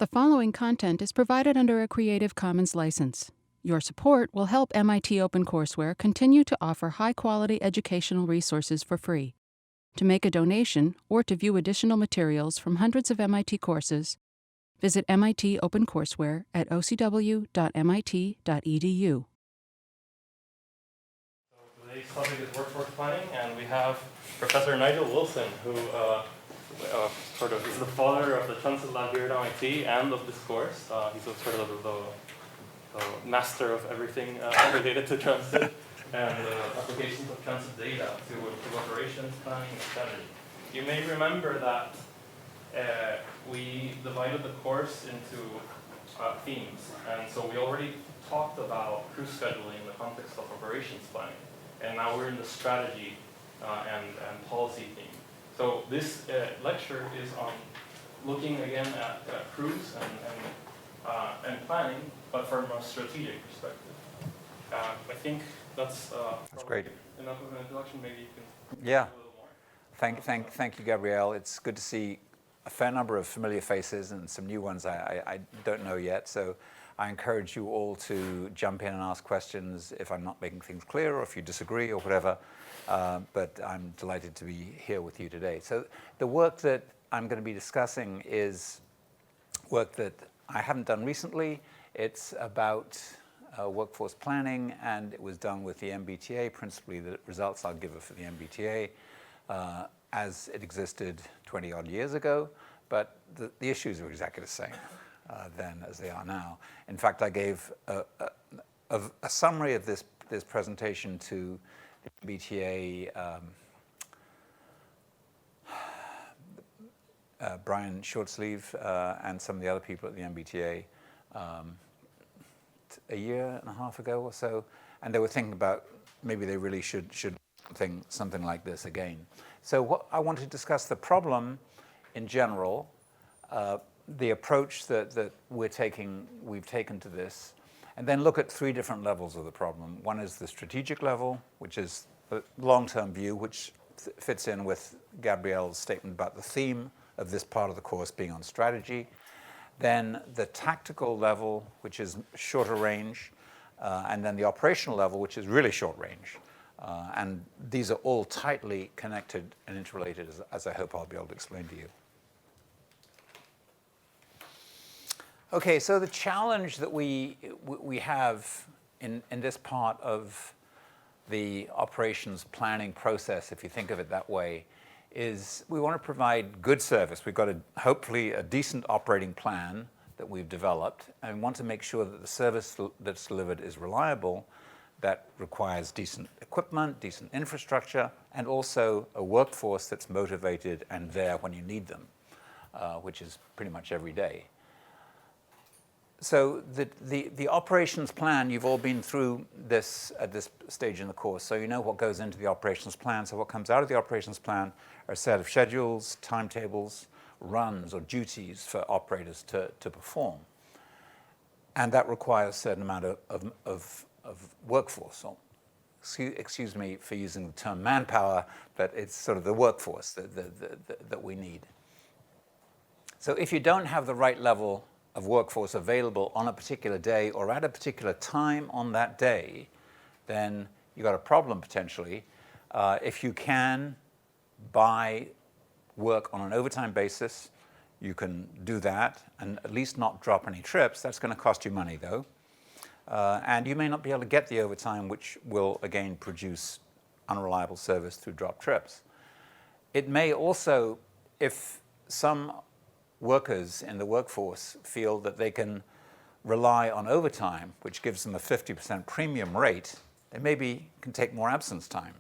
The following content is provided under a Creative Commons license. Your support will help MIT OpenCourseware continue to offer high-quality educational resources for free. To make a donation or to view additional materials from hundreds of MIT courses, visit MIT OpenCourseware at ocw.mit.edu. Today's topic is workforce planning, and we have Professor Nigel Wilson, who sort of is the father of the Transit Lab here at MIT and of this course. He's sort of the master of everything related to transit and applications of transit data to operations, planning, and strategy. You may remember that we divided the course into themes, and so we already talked about crew scheduling in the context of operations planning, and now we're in the strategy and policy theme. So this lecture is on looking again at crews and planning, but from a strategic perspective. I think that's great. Enough of an introduction. Maybe you can Yeah. a little more. Thank you, Gabrielle. It's good to see a fair number of familiar faces and some new ones I don't know yet. So I encourage you all to jump in and ask questions if I'm not making things clear or if you disagree or whatever. But I'm delighted to be here with you today. So the work that I'm going to be discussing is work that I haven't done recently. It's about workforce planning, and it was done with the MBTA, principally the results I'll give are for the MBTA, as it existed 20-odd years ago, but the issues are exactly the same then as they are now. In fact, I gave a summary of this presentation to the MBTA, Brian Shortsleeve and some of the other people at the MBTA a year and a half ago or so, and they were thinking about maybe they really should think something like this again. So what I want to discuss the problem in general, the approach that we've taken to this, and then look at three different levels of the problem. One is the strategic level, which is the long-term view, which fits in with Gabrielle's statement about the theme of this part of the course being on strategy. Then the tactical level, which is shorter range, and then the operational level, which is really short range. And these are all tightly connected and interrelated, as I hope I'll be able to explain to you. Okay, so the challenge that we have in this part of the operations planning process, if you think of it that way, is we want to provide good service. We've got hopefully a decent operating plan that we've developed, and want to make sure that the service that's delivered is reliable. That requires decent equipment, decent infrastructure, and also a workforce that's motivated and there when you need them, which is pretty much every day. So the operations plan, you've all been through this at this stage in the course, so you know what goes into the operations plan. So what comes out of the operations plan are a set of schedules, timetables, runs, or duties for operators to perform. And that requires a certain amount of workforce. So, excuse me for using the term manpower, but it's sort of the workforce that we need. So if you don't have the right level of workforce available on a particular day or at a particular time on that day, then you've got a problem potentially. If you can buy work on an overtime basis, you can do that and at least not drop any trips. That's going to cost you money though. And you may not be able to get the overtime, which will again produce unreliable service through drop trips. It may also, if some workers in the workforce feel that they can rely on overtime, which gives them a 50% premium rate, they maybe can take more absence time.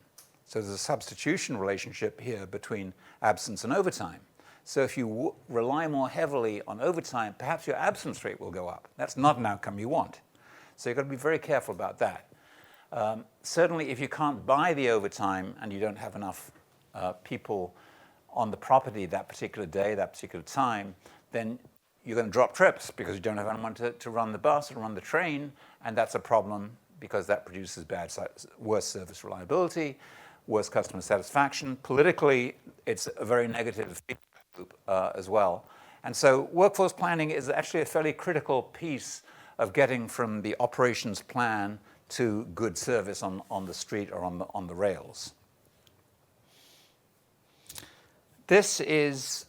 So there's a substitution relationship here between absence and overtime. So if you rely more heavily on overtime, perhaps your absence rate will go up. That's not an outcome you want. So you've got to be very careful about that. Certainly if you can't buy the overtime and you don't have enough people on the property that particular day, that particular time, then you're going to drop trips because you don't have anyone to run the bus or run the train, and that's a problem because that produces worse service reliability, worse customer satisfaction. Politically, it's a very negative feedback loop as well. And so workforce planning is actually a fairly critical piece of getting from the operations plan to good service on the street or on the rails. This is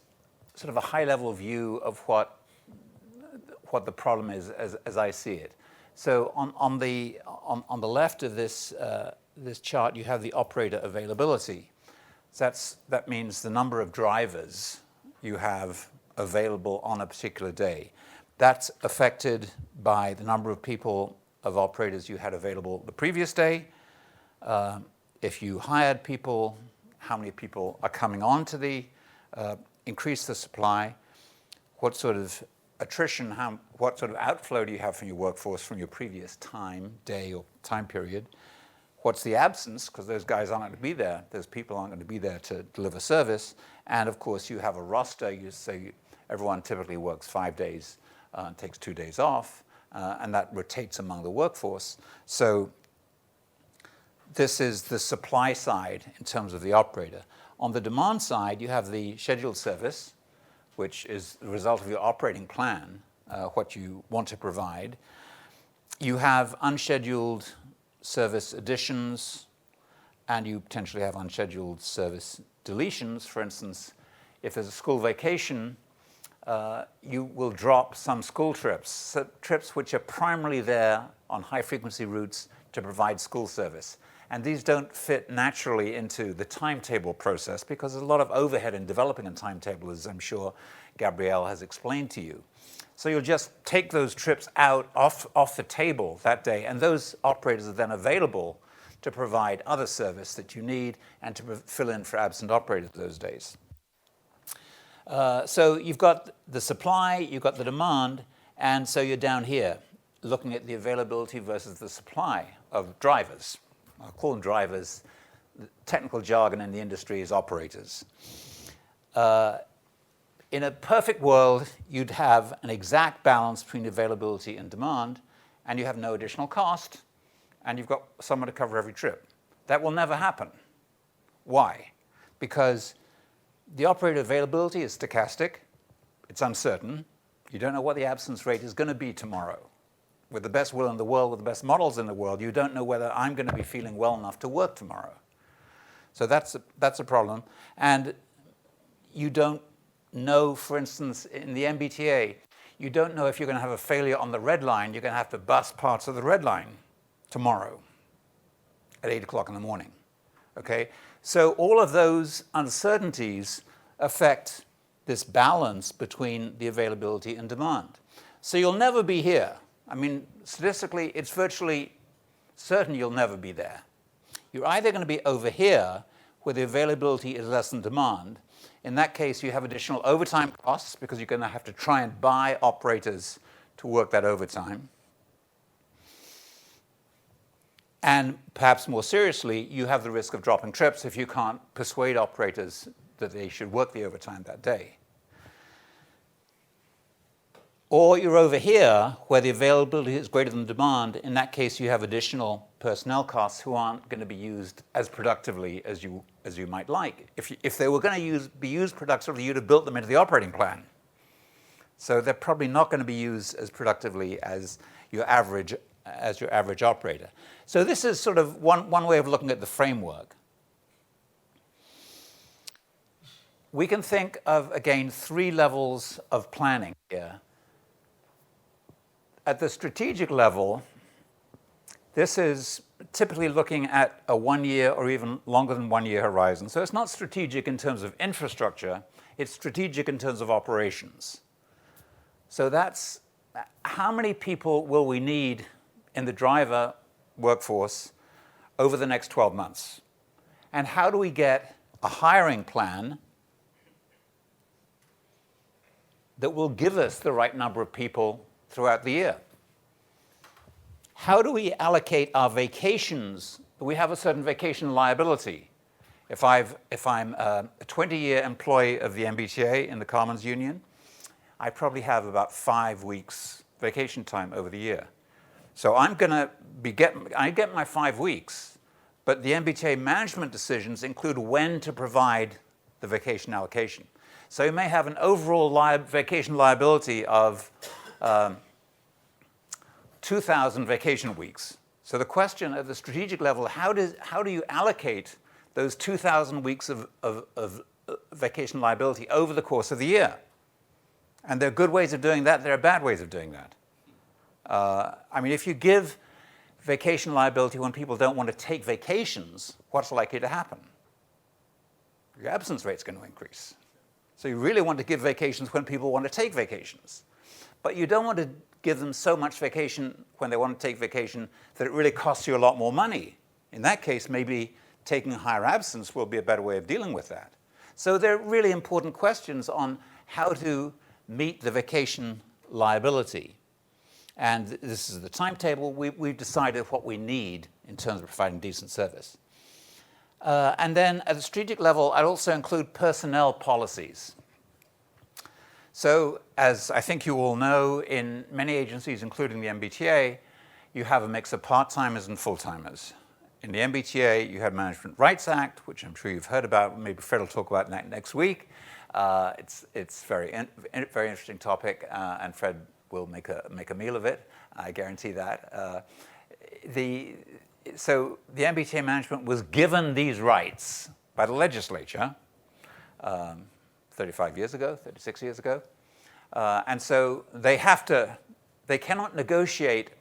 sort of a high-level view of what the problem is as I see it. So on the left of this chart, you have the operator availability. That means the number of drivers you have available on a particular day. That's affected by the number of people, of operators you had available the previous day. If you hired people, how many people are coming on to the increase the supply, what sort of attrition, what sort of outflow do you have from your workforce from your previous day or time period? What's the absence, because those guys aren't going to be there, those people aren't going to be there to deliver service. And of course, you have a roster. You say everyone typically works 5 days and takes 2 days off, and that rotates among the workforce. So this is the supply side in terms of the operator. On the demand side, you have the scheduled service, which is the result of your operating plan, what you want to provide. You have unscheduled service additions, and you potentially have unscheduled service deletions. For instance, if there's a school vacation, you will drop some school trips, so trips which are primarily there on high-frequency routes to provide school service. And these don't fit naturally into the timetable process because there's a lot of overhead in developing a timetable, as I'm sure Gabrielle has explained to you. So you'll just take those trips out off the table that day, and those operators are then available to provide other service that you need and to fill in for absent operators those days. So you've got the supply, you've got the demand, and so you're down here looking at the availability versus the supply of drivers. I'll call them drivers. The technical jargon in the industry is operators. In a perfect world, you'd have an exact balance between availability and demand, and you have no additional cost, and you've got someone to cover every trip. That will never happen. Why? Because the operator availability is stochastic. It's uncertain. You don't know what the absence rate is going to be tomorrow. With the best will in the world, with the best models in the world, you don't know whether I'm going to be feeling well enough to work tomorrow. So that's a problem. And you don't know, for instance, in the MBTA, you don't know if you're going to have a failure on the red line. You're going to have to bus parts of the red line tomorrow at 8 o'clock in the morning. Okay? So all of those uncertainties affect this balance between the availability and demand. So you'll never be here. I mean, statistically, it's virtually certain you'll never be there. You're either going to be over here, where the availability is less than demand. In that case, you have additional overtime costs because you're going to have to try and buy operators to work that overtime. And perhaps more seriously, you have the risk of dropping trips if you can't persuade operators that they should work the overtime that day. Or you're over here where the availability is greater than demand. In that case, you have additional personnel costs who aren't going to be used as productively as you might like. If they were going to be used productively, you'd have built them into the operating plan. So they're probably not going to be used as productively as your average operator. So this is sort of one way of looking at the framework. We can think of, again, 3 levels of planning here. At the strategic level, this is typically looking at a 1-year or even longer than 1-year horizon. So it's not strategic in terms of infrastructure, it's strategic in terms of operations. So that's how many people will we need in the driver workforce over the next 12 months? And how do we get a hiring plan that will give us the right number of people throughout the year? How do we allocate our vacations? We have a certain vacation liability. If I'm a 20-year employee of the MBTA in the Carmen's Union, I probably have about 5 weeks vacation time over the year. So I get my 5 weeks, but the MBTA management decisions include when to provide the vacation allocation. So you may have an overall vacation liability of 2,000 vacation weeks. So the question at the strategic level, how do you allocate those 2,000 weeks of vacation liability over the course of the year? And there are good ways of doing that, there are bad ways of doing that. I mean, if you give vacation liability when people don't want to take vacations, what's likely to happen? Your absence rate's going to increase. So you really want to give vacations when people want to take vacations. But you don't want to give them so much vacation when they want to take vacation that it really costs you a lot more money. In that case, maybe taking a higher absence will be a better way of dealing with that. So there are really important questions on how to meet the vacation liability. And this is the timetable. We've decided what we need in terms of providing decent service. And then at the strategic level, I'd also include personnel policies. So as I think you all know, in many agencies, including the MBTA, you have a mix of part-timers and full-timers. In the MBTA, you have Management Rights Act, which I'm sure you've heard about. Maybe Fred will talk about that next week. It's a very interesting topic, and Fred will make a meal of it. I guarantee that. So the MBTA management was given these rights by the legislature 36 years ago. And so they cannot negotiate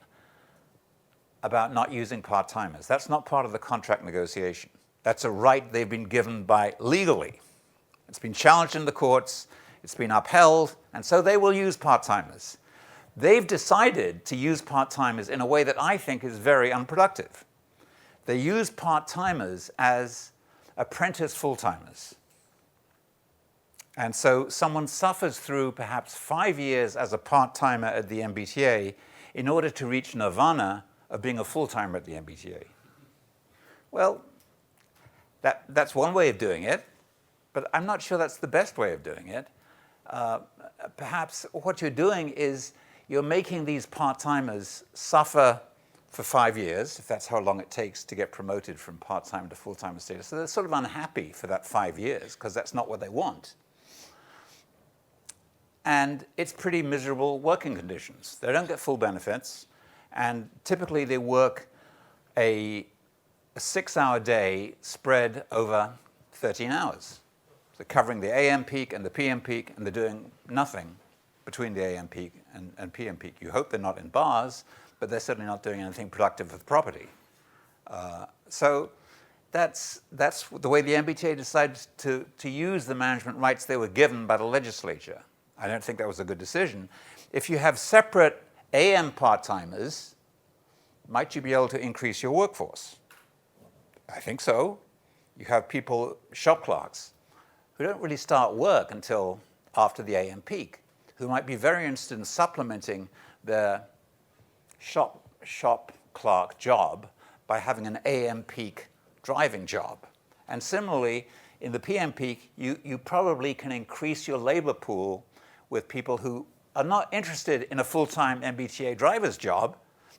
about not using part-timers. That's not part of the contract negotiation. That's a right they've been given by legally. It's been challenged in the courts, it's been upheld, and so they will use part-timers. They've decided to use part-timers in a way that I think is very unproductive. They use part-timers as apprentice full-timers. And so someone suffers through perhaps 5 years as a part-timer at the MBTA in order to reach nirvana of being a full-timer at the MBTA. Well, that's one way of doing it, but I'm not sure that's the best way of doing it. Perhaps what you're doing is you're making these part-timers suffer for 5 years, if that's how long it takes to get promoted from part-time to full-time status. So they're sort of unhappy for that 5 years because that's not what they want. And it's pretty miserable working conditions. They don't get full benefits, and typically they work a 6-hour day spread over 13 hours. So covering the AM peak and the PM peak, and they're doing nothing between the AM peak and PM peak. You hope they're not in bars, but they're certainly not doing anything productive with property. So that's the way the MBTA decided to use the management rights they were given by the legislature. I don't think that was a good decision. If you have separate AM part-timers, might you be able to increase your workforce? I think so. You have people, shop clerks, who don't really start work until after the AM peak, who might be very interested in supplementing their shop clerk job by having an AM peak driving job. And similarly, in the PM peak, you probably can increase your labor pool with people who are not interested in a full-time MBTA driver's job,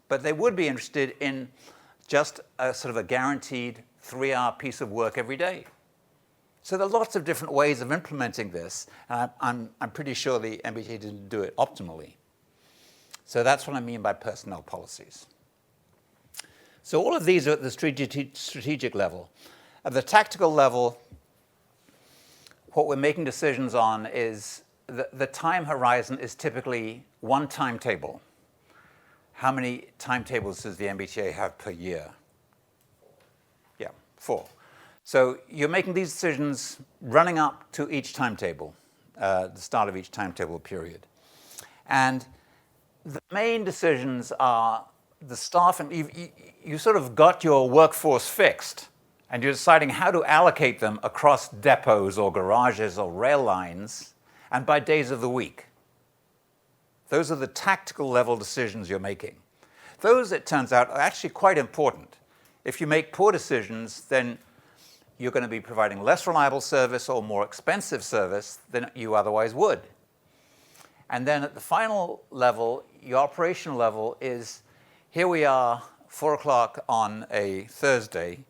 but they would be interested in just a sort of a guaranteed 3-hour piece of work every day. So there are lots of different ways of implementing this, and I'm pretty sure the MBTA didn't do it optimally. So that's what I mean by personnel policies. So all of these are at the strategic level. At the tactical level, what we're making decisions on is the time horizon is typically one timetable. How many timetables does the MBTA have per year? Yeah, 4. So you're making these decisions running up to each timetable, the start of each timetable period. And the main decisions are the staffing. You sort of got your workforce fixed, and you're deciding how to allocate them across depots or garages or rail lines and by days of the week. Those are the tactical level decisions you're making. Those, it turns out, are actually quite important. If you make poor decisions, then you're going to be providing less reliable service or more expensive service than you otherwise would. And then at the final level, your operational level is, here we are, 4 o'clock on a Thursday.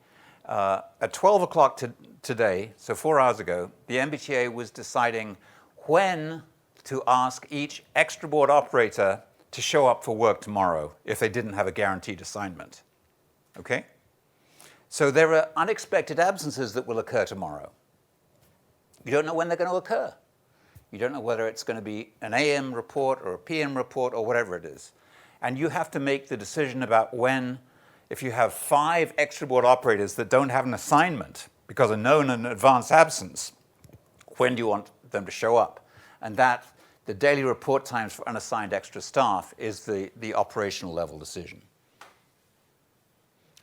At 12 o'clock today, so 4 hours ago, the MBTA was deciding when to ask each extra board operator to show up for work tomorrow if they didn't have a guaranteed assignment. Okay? So there are unexpected absences that will occur tomorrow. You don't know when they're going to occur. You don't know whether it's going to be an AM report or a PM report or whatever it is. And you have to make the decision about when, if you have 5 extra board operators that don't have an assignment because of known and advance absence, when do you want them to show up? And that, the daily report times for unassigned extra staff is the operational level decision.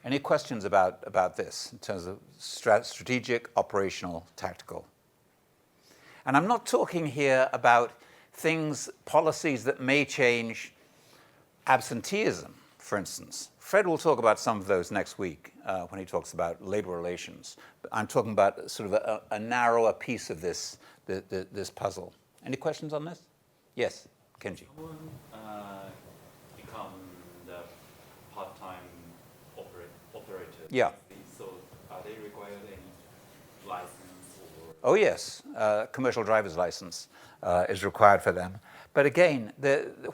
Any questions about this in terms of strategic, operational, tactical? And I'm not talking here about things, policies that may change absenteeism, for instance. Fred will talk about some of those next week when he talks about labor relations. But I'm talking about sort of a narrower piece of this puzzle. Any questions on this? Yes, Kenji. Someone become the part-time operator. Yeah. So are they required any license or? Oh yes, commercial driver's license is required for them. But again,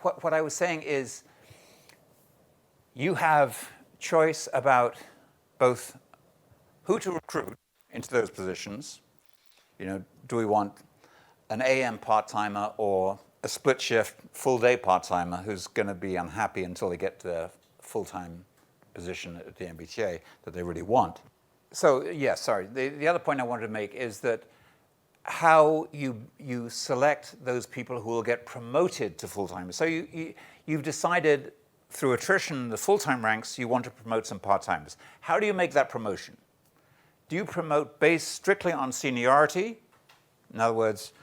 what I was saying is you have choice about both who to recruit into those positions. You know, do we want an AM part-timer or a split shift, full day part-timer who's going to be unhappy until they get to their full-time position at the MBTA that they really want. So, yeah, sorry. The other point I wanted to make is that how you select those people who will get promoted to full-timers. So you've decided through attrition, the full-time ranks, you want to promote some part-timers. How do you make that promotion? Do you promote based strictly on seniority? In other words,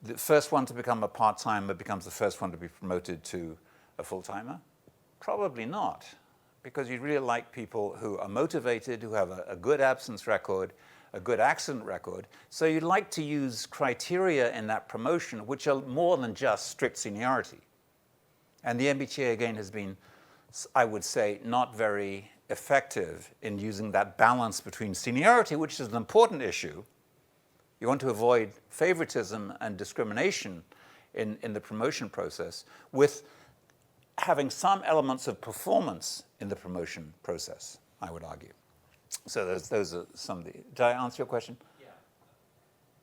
the first one to become a part-timer becomes the first one to be promoted to a full-timer? Probably not, because you'd really like people who are motivated, who have a good absence record, a good accident record. So you'd like to use criteria in that promotion which are more than just strict seniority. And the MBTA, again, has been, I would say, not very effective in using that balance between seniority, which is an important issue. You want to avoid favoritism and discrimination in the promotion process with having some elements of performance in the promotion process, I would argue. So those are some of the... Did I answer your question? Yeah.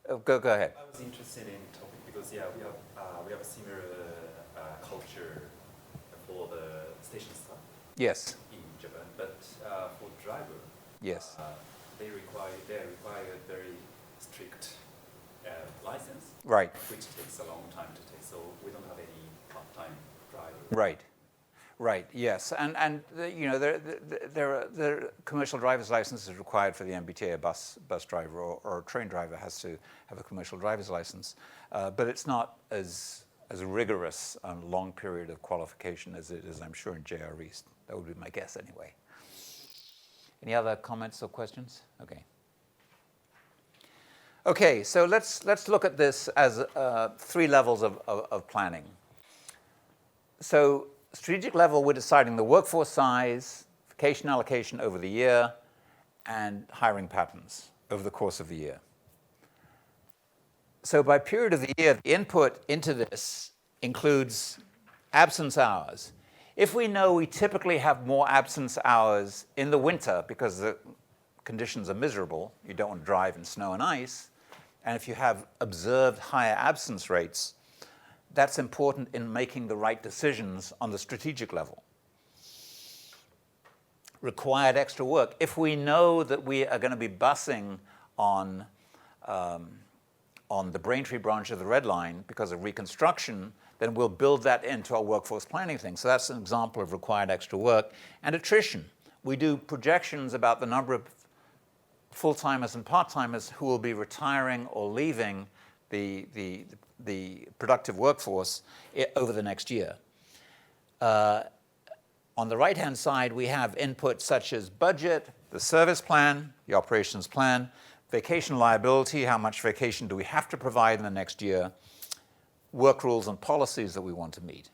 Oh, go ahead. I was interested in the topic because, yeah, we have a similar culture for the station staff Yes. in Japan, but for driver, Yes. they require very strict license, Right. which takes a long time to take. So we don't have any part-time driver. Right. Right. Yes. And you know, there are commercial driver's license is required for the MBTA. A bus driver or a train driver has to have a commercial driver's license, but it's not as rigorous on a long period of qualification as it is, I'm sure, in JR East. That would be my guess anyway. Any other comments or questions? Okay. Okay, so let's look at this as 3 levels of planning. So strategic level, we're deciding the workforce size, vacation allocation over the year, and hiring patterns over the course of the year. So by period of the year, the input into this includes absence hours. If we know we typically have more absence hours in the winter because the conditions are miserable, you don't want to drive in snow and ice, and if you have observed higher absence rates, that's important in making the right decisions on the strategic level. Required extra work. If we know that we are going to be busing on the Braintree branch of the Red Line because of reconstruction, then we'll build that into our workforce planning thing. So that's an example of required extra work. And attrition. We do projections about the number of full-timers and part-timers who will be retiring or leaving the productive workforce over the next year. On the right-hand side, we have inputs such as budget, the service plan, the operations plan, vacation liability, how much vacation do we have to provide in the next year, work rules and policies that we want to meet.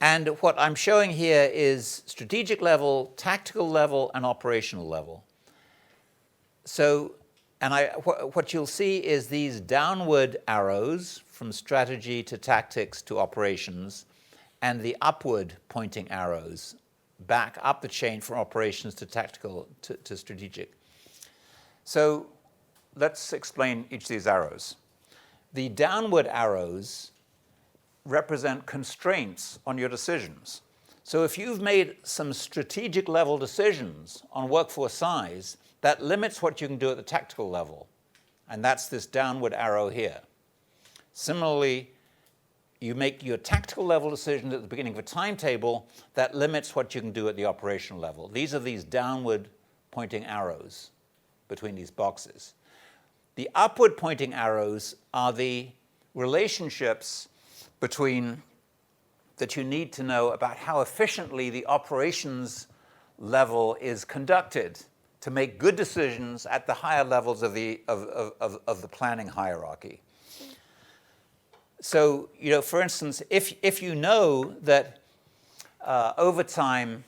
And what I'm showing here is strategic level, tactical level, and operational level. So, and what you'll see is these downward arrows from strategy to tactics to operations, and the upward pointing arrows back up the chain from operations to tactical to strategic. So let's explain each of these arrows. The downward arrows represent constraints on your decisions. So if you've made some strategic level decisions on workforce size, that limits what you can do at the tactical level. And that's this downward arrow here. Similarly, you make your tactical level decisions at the beginning of a timetable, that limits what you can do at the operational level. These are these downward pointing arrows between these boxes. The upward pointing arrows are the relationships between that you need to know about how efficiently the operations level is conducted to make good decisions at the higher levels of the planning hierarchy. So, for instance, if you know that overtime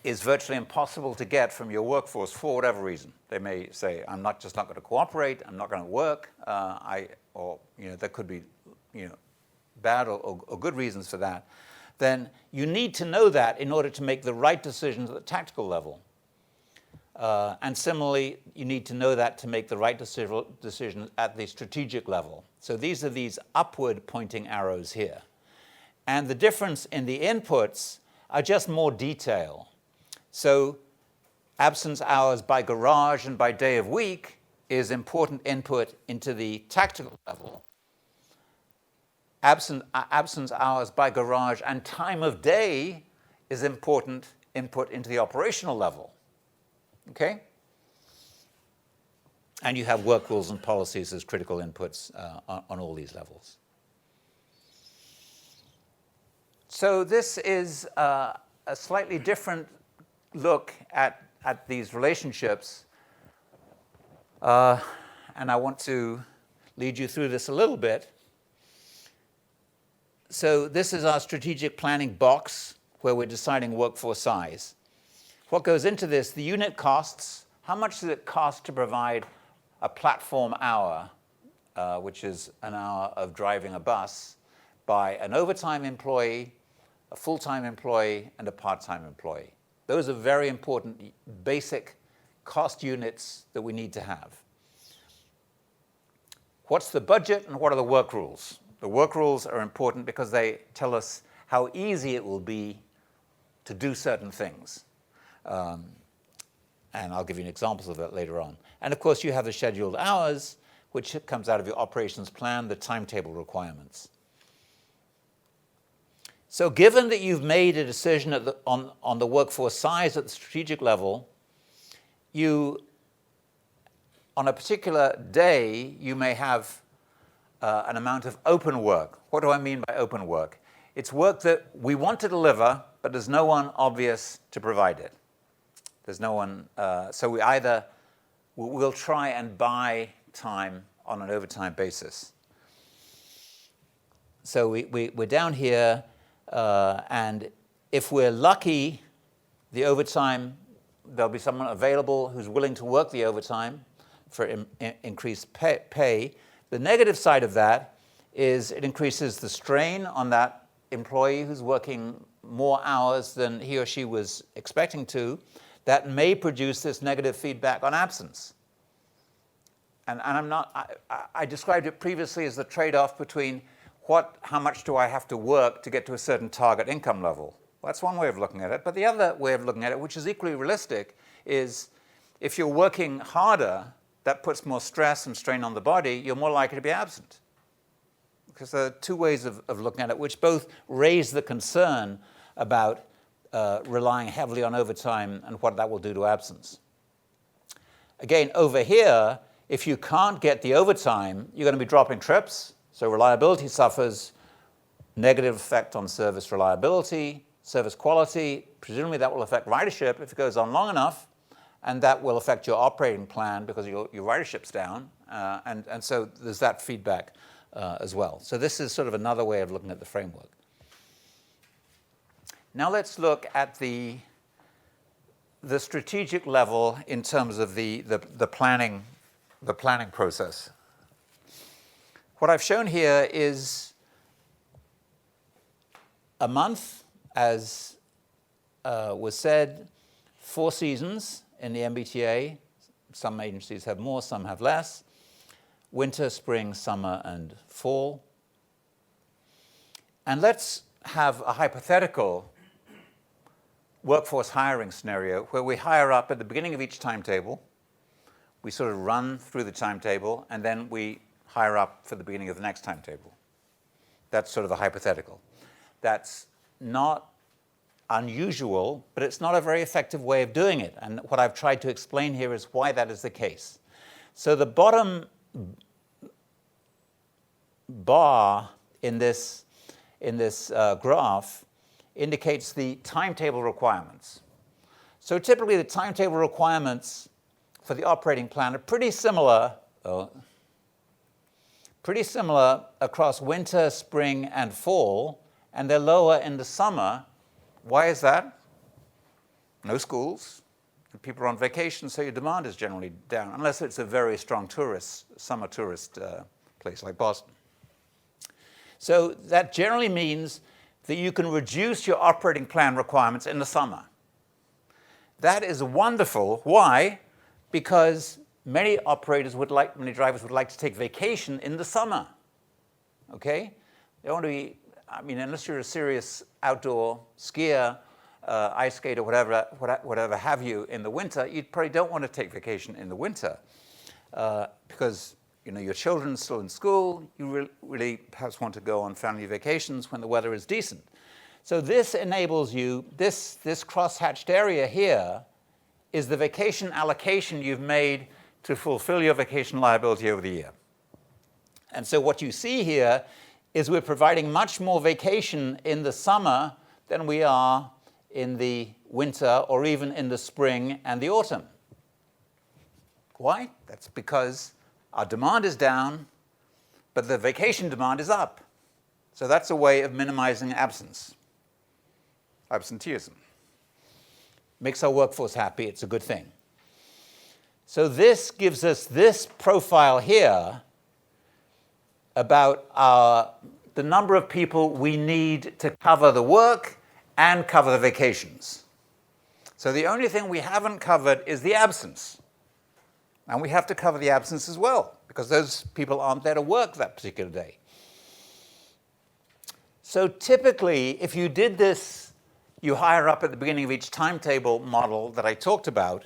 is virtually impossible to get from your workforce for whatever reason, they may say, I'm just not going to cooperate, I'm not going to work, there could be, bad or good reasons for that, then you need to know that in order to make the right decisions at the tactical level. And similarly, you need to know that to make the right decision at the strategic level. So these are these upward pointing arrows here. And the difference in the inputs are just more detail. So absence hours by garage and by day of week is important input into the tactical level. Absence hours by garage and time of day is important input into the operational level. Okay? And you have work rules and policies as critical inputs on all these levels. So this is a slightly different look at these relationships. And I want to lead you through this a little bit. So this is our strategic planning box where we're deciding workforce size. What goes into this, the unit costs, how much does it cost to provide a platform hour, which is an hour of driving a bus, by an overtime employee, a full-time employee, and a part-time employee? Those are very important basic cost units that we need to have. What's the budget and what are the work rules? The work rules are important because they tell us how easy it will be to do certain things. And I'll give you examples of that later on. And of course, you have the scheduled hours, which comes out of your operations plan, the timetable requirements. So given that you've made a decision on the workforce size at the strategic level, on a particular day, you may have an amount of open work. What do I mean by open work? It's work that we want to deliver, but there's no one obvious to provide it. There's no one, so we'll try and buy time on an overtime basis. So we're down here, and if we're lucky, the overtime, there'll be someone available who's willing to work the overtime for increased pay. The negative side of that is it increases the strain on that employee who's working more hours than he or she was expecting to. That may produce this negative feedback on absence. And I described it previously as the trade-off between how much do I have to work to get to a certain target income level. Well, that's one way of looking at it. But the other way of looking at it, which is equally realistic, is if you're working harder, that puts more stress and strain on the body, you're more likely to be absent. Because there are two ways of looking at it, which both raise the concern about relying heavily on overtime and what that will do to absence. Again, over here, if you can't get the overtime, you're going to be dropping trips, so reliability suffers, negative effect on service reliability, service quality. Presumably that will affect ridership if it goes on long enough, and that will affect your operating plan because your ridership's down, and so there's that feedback as well. So this is sort of another way of looking at the framework. Now let's look at the strategic level in terms of the planning process. What I've shown here is a month, as was said, 4 seasons in the MBTA. Some agencies have more, some have less. Winter, spring, summer, and fall. And let's have a hypothetical workforce hiring scenario where we hire up at the beginning of each timetable. We sort of run through the timetable, and then we hire up for the beginning of the next timetable. That's sort of a hypothetical. That's not unusual, but it's not a very effective way of doing it. And what I've tried to explain here is why that is the case. So the bottom bar in this graph indicates the timetable requirements. So typically the timetable requirements for the operating plan are pretty similar across winter, spring, and fall, and they're lower in the summer. Why is that? No schools, and people are on vacation, so your demand is generally down, unless it's a very strong summer tourist place like Boston. So that generally means that you can reduce your operating plan requirements in the summer. That is wonderful. Why? Because many drivers would like to take vacation in the summer. Okay? They want to be, unless you're a serious outdoor skier, ice skater, whatever have you in the winter, you probably don't want to take vacation in the winter because your children are still in school. You really perhaps want to go on family vacations when the weather is decent. So this enables you, this cross-hatched area here is the vacation allocation you've made to fulfill your vacation liability over the year. And so what you see here is we're providing much more vacation in the summer than we are in the winter or even in the spring and the autumn. Why? That's because our demand is down, but the vacation demand is up. So that's a way of minimizing absenteeism. Makes our workforce happy. It's a good thing. So this gives us this profile here about the number of people we need to cover the work and cover the vacations. So the only thing we haven't covered is the absence. And we have to cover the absence as well, because those people aren't there to work that particular day. So typically, if you did this, you hire up at the beginning of each timetable model that I talked about,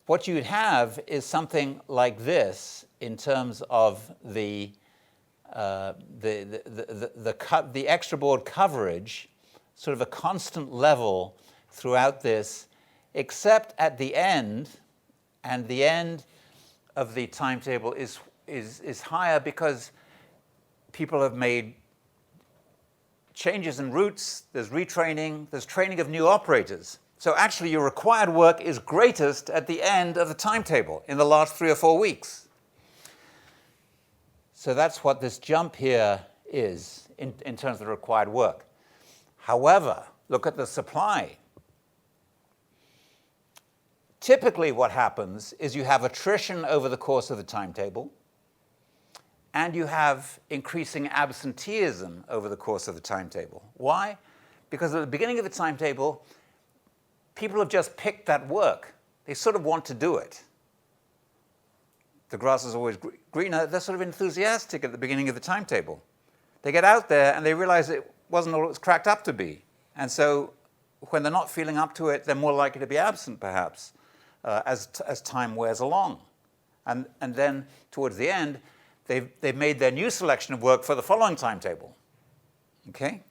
what you'd have is something like this in terms of the extra board coverage, sort of a constant level throughout this, except at the end, and the end of the timetable is higher because people have made changes in routes, there's retraining, there's training of new operators. So actually your required work is greatest at the end of the timetable in the last 3 or 4 weeks. So that's what this jump here is in terms of the required work. However, look at the supply. Typically what happens is you have attrition over the course of the timetable, and you have increasing absenteeism over the course of the timetable. Why? Because at the beginning of the timetable, people have just picked that work. They sort of want to do it. The grass is always greener. They're sort of enthusiastic at the beginning of the timetable. They get out there and they realize it wasn't all it was cracked up to be. And so when they're not feeling up to it, they're more likely to be absent, perhaps, as time wears along. And then towards the end, they've made their new selection of work for the following timetable. Okay?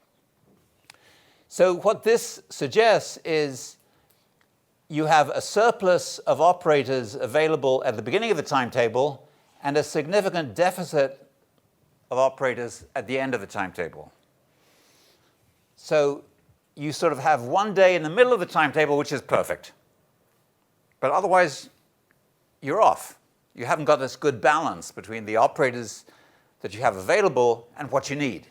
So what this suggests is you have a surplus of operators available at the beginning of the timetable and a significant deficit of operators at the end of the timetable. So you sort of have one day in the middle of the timetable which is perfect. But otherwise, you're off. You haven't got this good balance between the operators that you have available and what you need.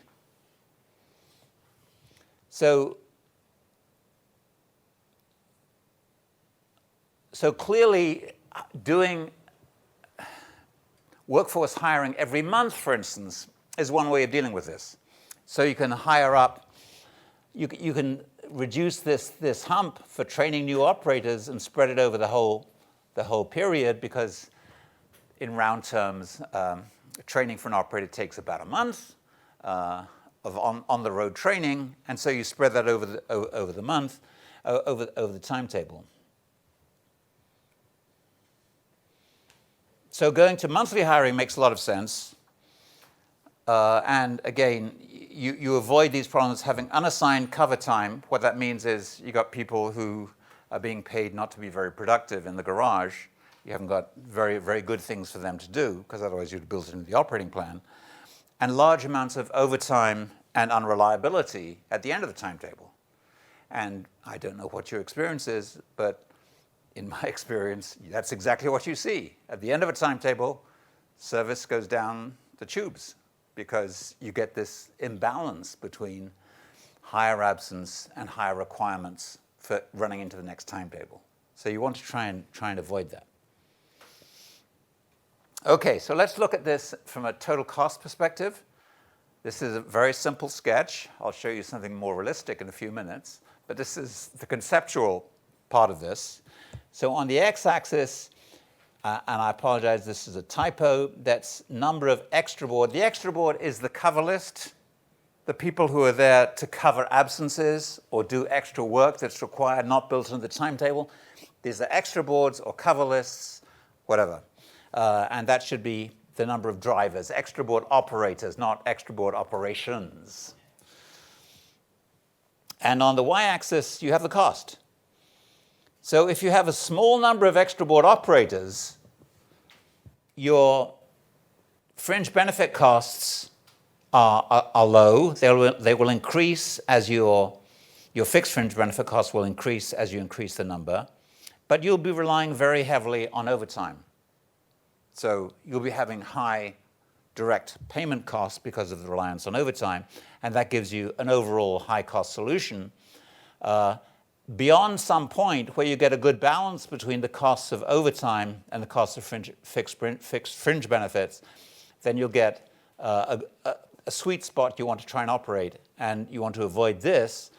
So clearly, doing workforce hiring every month, for instance, is one way of dealing with this. So you can hire up, you can reduce this hump for training new operators and spread it over the whole period, because in round terms, training for an operator takes about a month of on-the-road training, and so you spread that over the month, over the timetable. So going to monthly hiring makes a lot of sense. And again, you avoid these problems having unassigned cover time. What that means is you got people who are being paid not to be very productive in the garage. You haven't got very, very good things for them to do, because otherwise you'd build it into the operating plan. And large amounts of overtime and unreliability at the end of the timetable. And I don't know what your experience is, but in my experience, that's exactly what you see. At the end of a timetable, service goes down the tubes, because you get this imbalance between higher absence and higher requirements for running into the next timetable. So you want to try and avoid that. Okay, so let's look at this from a total cost perspective. This is a very simple sketch. I'll show you something more realistic in a few minutes, but this is the conceptual part of this. So on the x-axis, and I apologize, this is a typo, that's number of extra board. The extra board is the cover list, the people who are there to cover absences or do extra work that's required, not built into the timetable. These are extra boards or cover lists, whatever. And that should be the number of drivers, extra board operators, not extra board operations. And on the y-axis, you have the cost. So if you have a small number of extra board operators, your fringe benefit costs are low. They will increase as your fixed fringe benefit costs will increase as you increase the number, but you'll be relying very heavily on overtime. So you'll be having high direct payment costs because of the reliance on overtime, and that gives you an overall high-cost solution. Beyond some point where you get a good balance between the costs of overtime and the costs of fixed fringe benefits, then you'll get a sweet spot you want to try and operate. And you want to avoid this,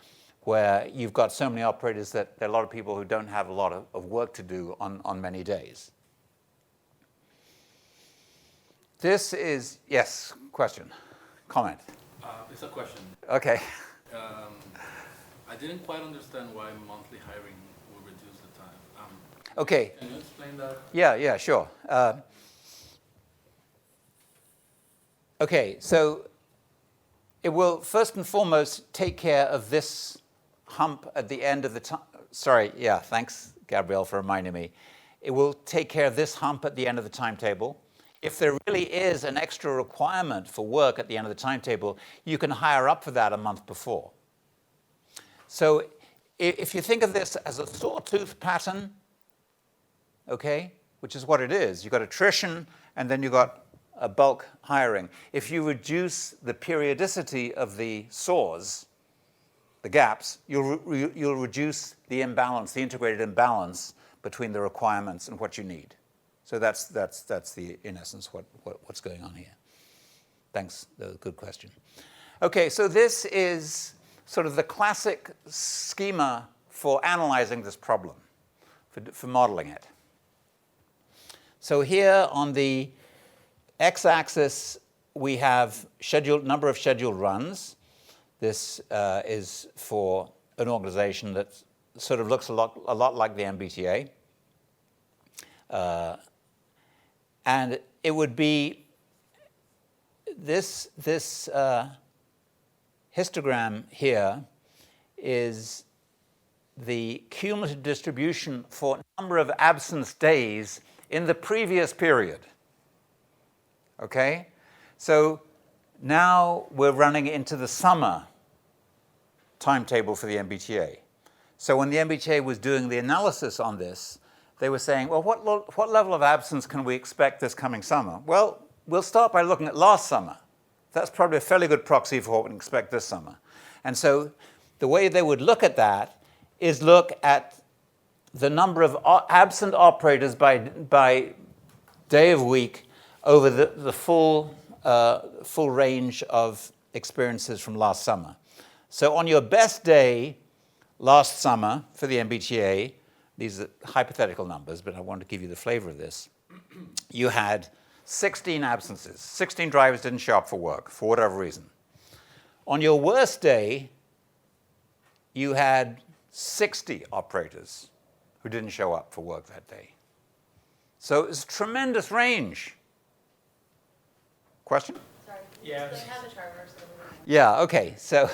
where you've got so many operators that there are a lot of people who don't have a lot of work to do on many days. This is, yes, question, comment. It's a question. Okay. I didn't quite understand why monthly hiring will reduce the time. Okay. Can you explain that? Yeah, sure. Okay, so it will first and foremost take care of this hump at the end of the time. Sorry, yeah, thanks, Gabrielle, for reminding me. It will take care of this hump at the end of the timetable. If there really is an extra requirement for work at the end of the timetable, you can hire up for that a month before. So if you think of this as a sawtooth pattern, okay, which is what it is, you've got attrition and then you've got a bulk hiring. If you reduce the periodicity of the saws, the gaps, you'll reduce the imbalance, the integrated imbalance between the requirements and what you need. So that's in essence what's going on here. Thanks, good question. Okay, so this is sort of the classic schema for analyzing this problem, for modeling it. So here on the x-axis, we have number of scheduled runs. This is for an organization that sort of looks a lot like the MBTA. And it would be this histogram here is the cumulative distribution for number of absence days in the previous period. Okay? So now we're running into the summer timetable for the MBTA. So when the MBTA was doing the analysis on this, they were saying, well, what level of absence can we expect this coming summer? Well, we'll start by looking at last summer. That's probably a fairly good proxy for what we can expect this summer. And so the way they would look at that is look at the number of absent operators by day of week over the full range of experiences from last summer. So on your best day last summer for the MBTA, these are hypothetical numbers, but I want to give you the flavor of this, you had 16 absences. 16 drivers didn't show up for work for whatever reason. On your worst day, you had 60 operators who didn't show up for work that day. So it's a tremendous range. Question? Sorry. Yeah. They have a charter, so Yeah, okay. So,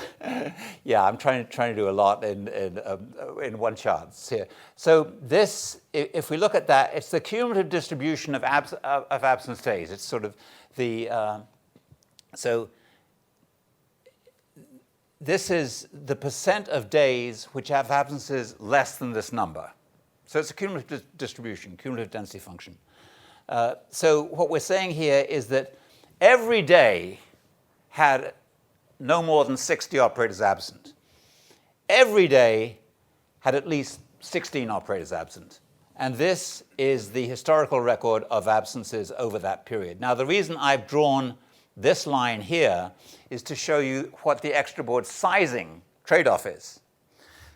yeah, I'm trying to do a lot in one chart here. So this, if we look at that, it's the cumulative distribution of absence days. It's sort of the, so this is the percent of days which have absences less than this number. So it's a cumulative distribution, cumulative density function. So what we're saying here is that every day had no more than 60 operators absent. Every day had at least 16 operators absent. And this is the historical record of absences over that period. Now, the reason I've drawn this line here is to show you what the extra board sizing trade-off is.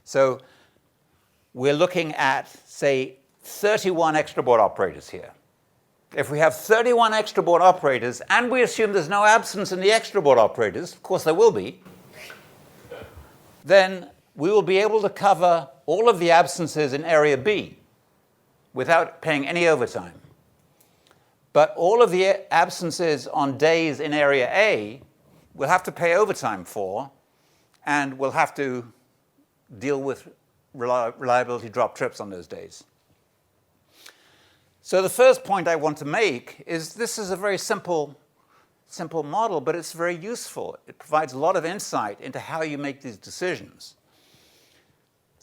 So we're looking at, say, 31 extra board operators here. If we have 31 extra board operators, and we assume there's no absence in the extra board operators, of course there will be, then we will be able to cover all of the absences in Area B without paying any overtime. But all of the absences on days in Area A, we'll have to pay overtime for, and we'll have to deal with reliability drop trips on those days. So the first point I want to make is this is a very simple model, but it's very useful. It provides a lot of insight into how you make these decisions.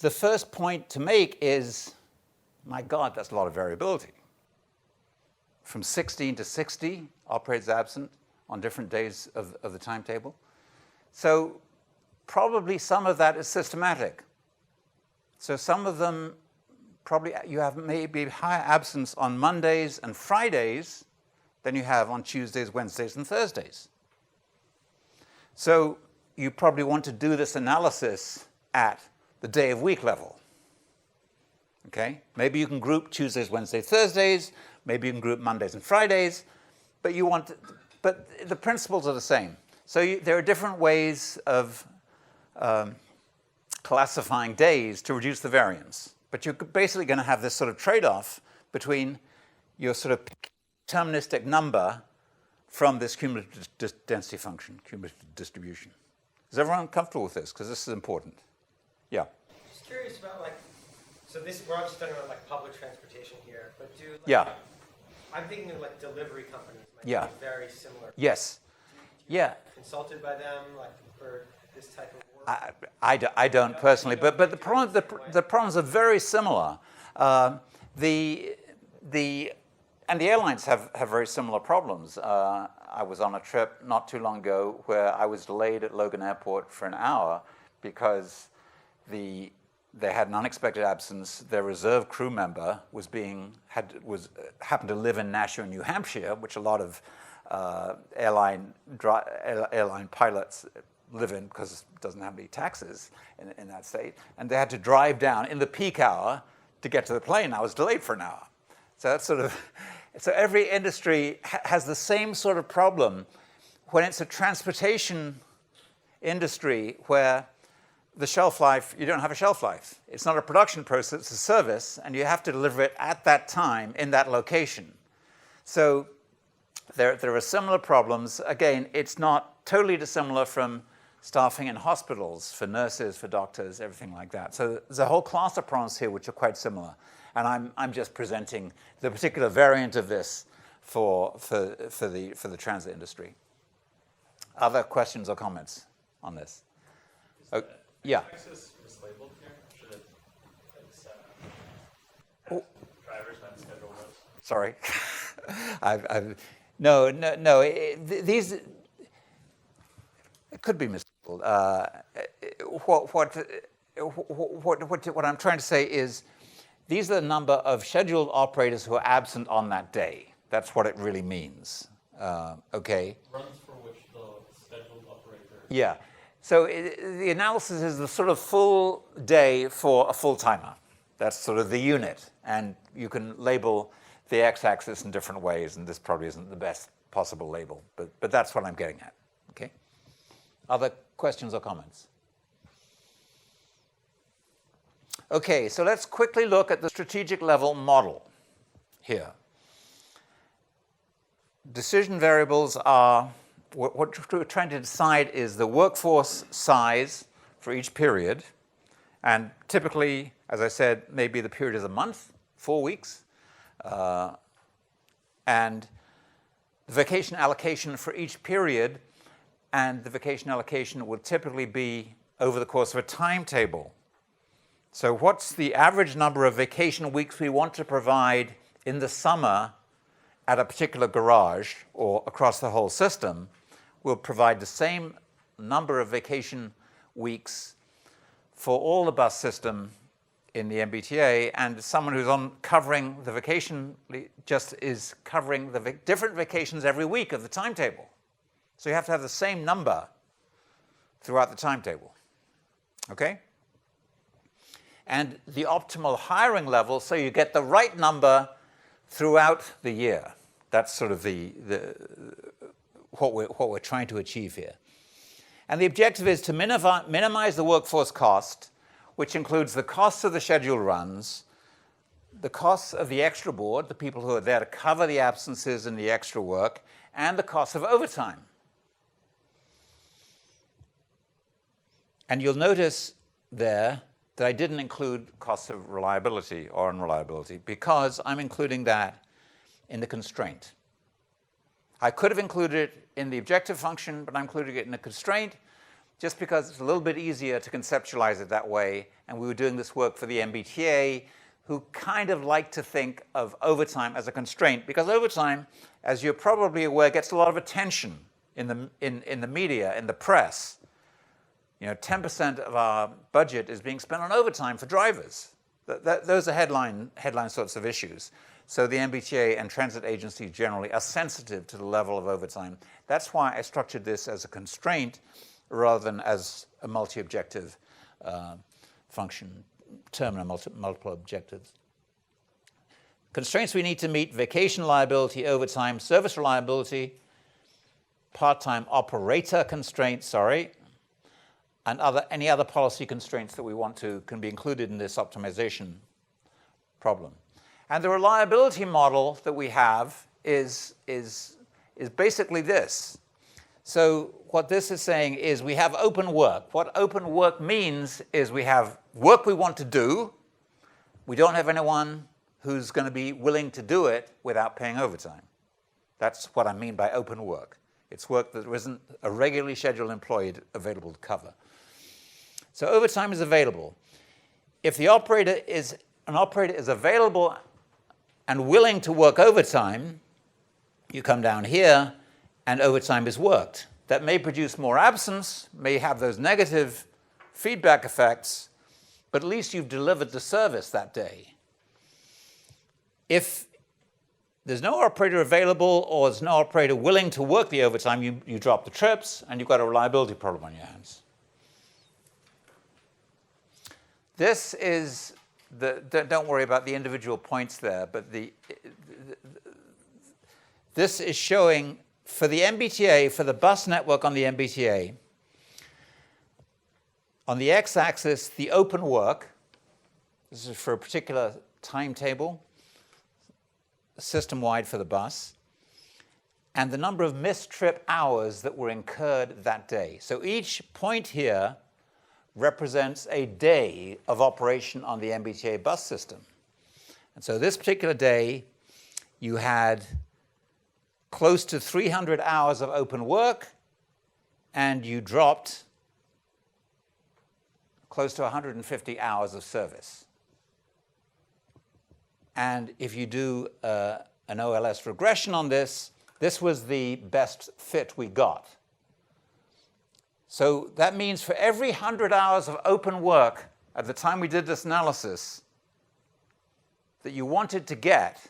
The first point to make is, my God, that's a lot of variability. From 16 to 60 operators absent on different days of the timetable. So probably some of that is systematic. So some of them, probably you have maybe higher absence on Mondays and Fridays than you have on Tuesdays, Wednesdays, and Thursdays. So you probably want to do this analysis at the day of week level. Okay? Maybe you can group Tuesdays, Wednesdays, Thursdays. Maybe you can group Mondays and Fridays. But the principles are the same. So there are different ways of classifying days to reduce the variance. But you're basically going to have this sort of trade-off between your sort of deterministic number from this cumulative density function, cumulative distribution. Is everyone comfortable with this? Because this is important. Yeah. Just curious about so this, we're obviously talking about public transportation here, but yeah. I'm thinking of delivery companies might Yeah. be very similar. Yes. Yeah. Consulted by them for this type of work? I don't personally, but the problems are very similar. And the airlines have very similar problems. I was on a trip not too long ago where I was delayed at Logan Airport for an hour because they had an unexpected absence. Their reserve crew member happened to live in Nashua, New Hampshire, which a lot of airline pilots live in because it doesn't have any taxes in that state. And they had to drive down in the peak hour to get to the plane. I was delayed for an hour. So that's so every industry has the same sort of problem when it's a transportation industry where the shelf life, you don't have a shelf life. It's not a production process, it's a service, and you have to deliver it at that time in that location. So there are similar problems. Again, it's not totally dissimilar from staffing in hospitals for nurses, for doctors, everything like that. So there's a whole class of problems here which are quite similar. And I'm just presenting the particular variant of this for the transit industry. Other questions or comments on this? Yeah. Access mislabeled here. Should it drivers not schedule those? Sorry. No. These it could be mislabeled. what I'm trying to say is these are the number of scheduled operators who are absent on that day. That's what it really means. Okay? Runs for which the scheduled operator. Yeah. So the analysis is the sort of full day for a full-timer. That's sort of the unit. And you can label the x-axis in different ways, and this probably isn't the best possible label, but that's what I'm getting at. Okay? Other questions or comments? Okay, so let's quickly look at the strategic level model here. Decision variables are, what we're trying to decide is the workforce size for each period. And typically, as I said, maybe the period is a month, 4 weeks. And the vacation allocation for each period, and the vacation allocation would typically be over the course of a timetable. So what's the average number of vacation weeks we want to provide in the summer at a particular garage or across the whole system? We'll provide the same number of vacation weeks for all the bus system in the MBTA, and someone who's on covering the vacation just is covering the different vacations every week of the timetable. So you have to have the same number throughout the timetable. Okay? And the optimal hiring level, so you get the right number throughout the year. That's sort of what we're trying to achieve here. And the objective is to minimize the workforce cost, which includes the costs of the scheduled runs, the costs of the extra board, the people who are there to cover the absences and the extra work, and the cost of overtime. And you'll notice there that I didn't include costs of reliability or unreliability because I'm including that in the constraint. I could have included it in the objective function, but I'm including it in the constraint just because it's a little bit easier to conceptualize it that way. And we were doing this work for the MBTA, who kind of like to think of overtime as a constraint, because overtime, as you're probably aware, gets a lot of attention in the media, in the press. You know, 10% of our budget is being spent on overtime for drivers. Those are headline sorts of issues. So the MBTA and transit agencies generally are sensitive to the level of overtime. That's why I structured this as a constraint rather than as a multi-objective function, term and multiple objectives. Constraints we need to meet: vacation liability, overtime, service reliability, part-time operator constraints, and any other policy constraints that we want to can be included in this optimization problem. And the reliability model that we have is basically this. So what this is saying is we have open work. What open work means is we have work we want to do. We don't have anyone who's going to be willing to do it without paying overtime. That's what I mean by open work. It's work that there isn't a regularly scheduled employee available to cover. So overtime is available. If an operator is available and willing to work overtime, you come down here and overtime is worked. That may produce more absence, may have those negative feedback effects, but at least you've delivered the service that day. If there's no operator available or there's no operator willing to work the overtime, you drop the trips and you've got a reliability problem on your hands. This is don't worry about the individual points there, but this is showing for the MBTA, for the bus network on the MBTA, on the x-axis, the open work. This is for a particular timetable, system-wide for the bus, and the number of missed trip hours that were incurred that day. So each point here represents a day of operation on the MBTA bus system. And so this particular day, you had close to 300 hours of open work, and you dropped close to 150 hours of service. And if you do an OLS regression on this, this was the best fit we got. So that means for every 100 hours of open work at the time we did this analysis that you wanted to get,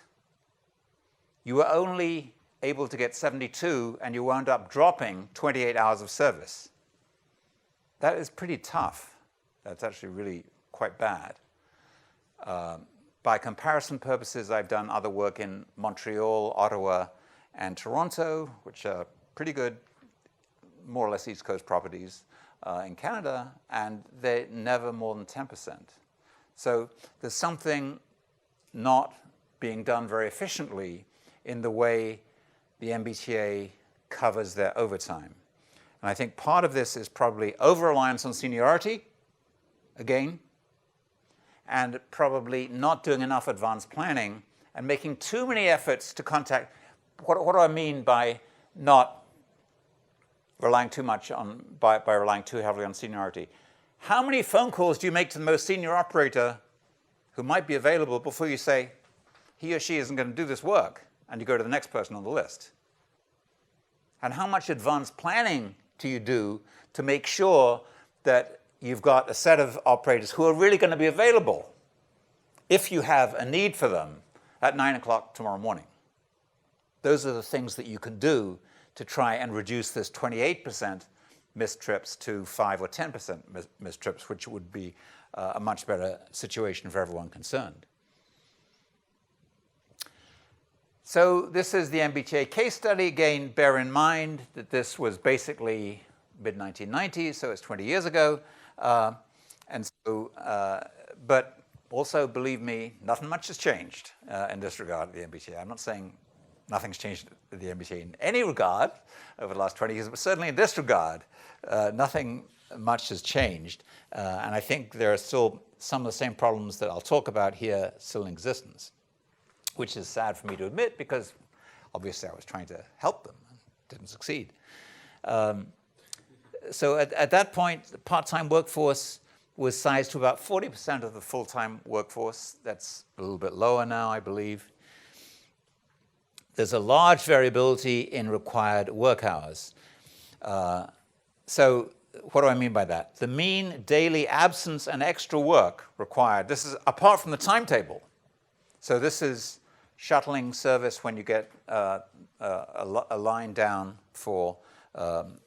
you were only able to get 72, and you wound up dropping 28 hours of service. That is pretty tough. That's actually really quite bad. By comparison purposes, I've done other work in Montreal, Ottawa, and Toronto, which are pretty good, more or less East Coast properties in Canada, and they're never more than 10%. So there's something not being done very efficiently in the way the MBTA covers their overtime. And I think part of this is probably over-reliance on seniority, again, and probably not doing enough advanced planning and making too many efforts to contact. What do I mean by not relying too much on, by relying too heavily on seniority? How many phone calls do you make to the most senior operator who might be available before you say, he or she isn't going to do this work, and you go to the next person on the list? And how much advanced planning do you do to make sure that you've got a set of operators who are really going to be available if you have a need for them at 9 o'clock tomorrow morning? Those are the things that you can do to try and reduce this 28% missed trips to 5 or 10% missed trips, which would be a much better situation for everyone concerned. So this is the MBTA case study. Again, bear in mind that this was basically mid-1990s, so it's 20 years ago. But also, believe me, nothing much has changed in this regard at the MBTA. I'm not saying nothing's changed at the MBTA in any regard over the last 20 years, but certainly in this regard, nothing much has changed. And I think there are still some of the same problems that I'll talk about here still in existence, which is sad for me to admit because obviously I was trying to help them and didn't succeed. So at that point, the part-time workforce was sized to about 40% of the full-time workforce. That's a little bit lower now, I believe. There's a large variability in required work hours. So what do I mean by that? The mean daily absence and extra work required, this is apart from the timetable. So this is shuttling service when you get a line down for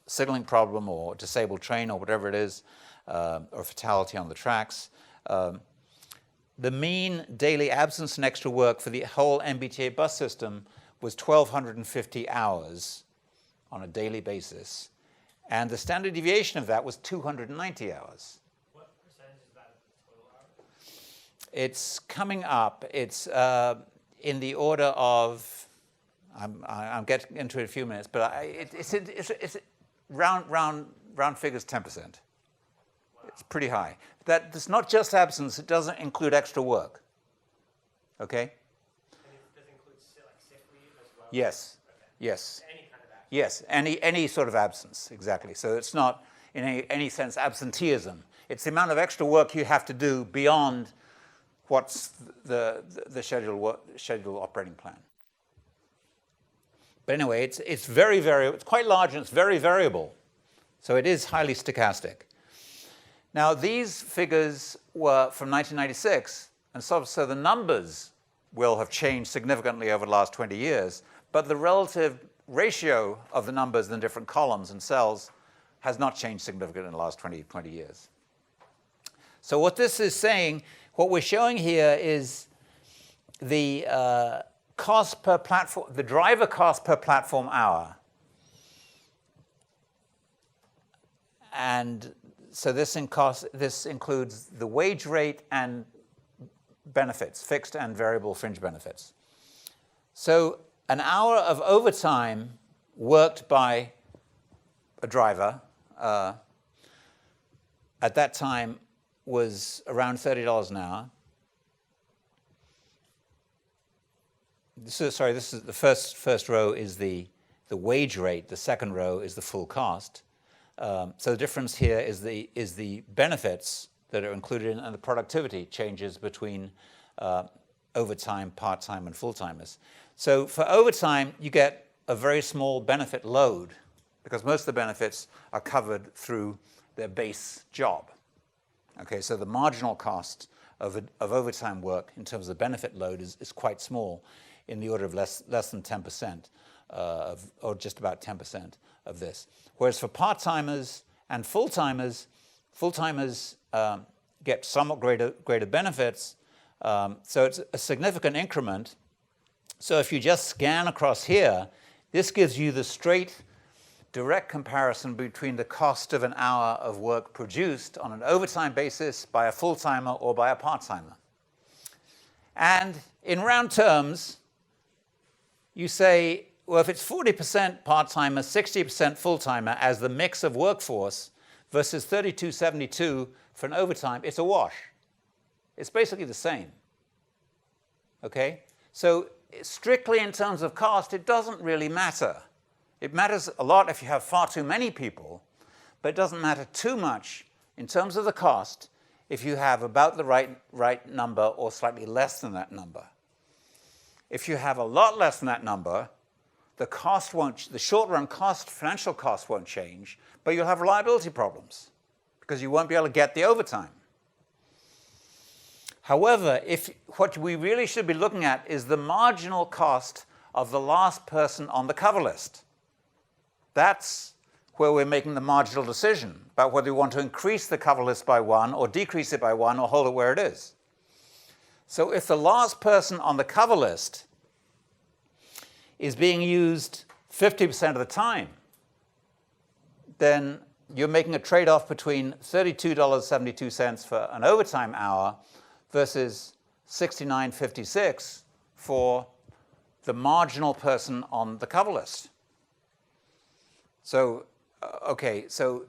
signaling problem or disabled train or whatever it is, or fatality on the tracks. The mean daily absence and extra work for the whole MBTA bus system was 1,250 hours on a daily basis. And the standard deviation of that was 290 hours. What percentage is that of the total hours? It's coming up. It's in the order of, I'll get into it in a few minutes, but it's round figures 10%. Wow. It's pretty high. That's not just absence. It doesn't include extra work. Okay? And it does include like sick leave as well? Yes. Okay. Yes. Any kind of absence? Yes, any sort of absence, exactly. So it's not, in any sense, absenteeism. It's the amount of extra work you have to do beyond what's the scheduled operating plan. But anyway, it's very variable. It's quite large and it's very variable. So it is highly stochastic. Now, these figures were from 1996, and so the numbers will have changed significantly over the last 20 years, but the relative ratio of the numbers in the different columns and cells has not changed significantly in the last 20 years. So what this is saying, what we're showing here is the cost per platform, the driver cost per platform hour. And so this includes the wage rate and benefits, fixed and variable fringe benefits. So an hour of overtime worked by a driver at that time was around $30 an hour. This is the first row is the wage rate. The second row is the full cost. So the difference here is the benefits that are included in, and the productivity changes between overtime, part-time, and full-timers. So for overtime, you get a very small benefit load because most of the benefits are covered through their base job. Okay, so the marginal cost of overtime work in terms of benefit load is quite small, in the order of less than 10%, or just about 10% of this. Whereas for part-timers and full-timers, get somewhat greater benefits, so it's a significant increment. So if you just scan across here, this gives you the straight, direct comparison between the cost of an hour of work produced on an overtime basis by a full-timer or by a part-timer. And in round terms, you say, well, if it's 40% part-timer, 60% full-timer as the mix of workforce versus 32/72 for an overtime, it's a wash. It's basically the same. Okay? So strictly in terms of cost, it doesn't really matter. It matters a lot if you have far too many people, but it doesn't matter too much in terms of the cost if you have about the right number or slightly less than that number. If you have a lot less than that number, the short-run cost, financial cost won't change, but you'll have reliability problems because you won't be able to get the overtime. However, what we really should be looking at is the marginal cost of the last person on the cover list. That's where we're making the marginal decision about whether we want to increase the cover list by 1 or decrease it by 1 or hold it where it is. So if the last person on the cover list is being used 50% of the time, then you're making a trade-off between $32.72 for an overtime hour versus $69.56 for the marginal person on the cover list. So, okay, so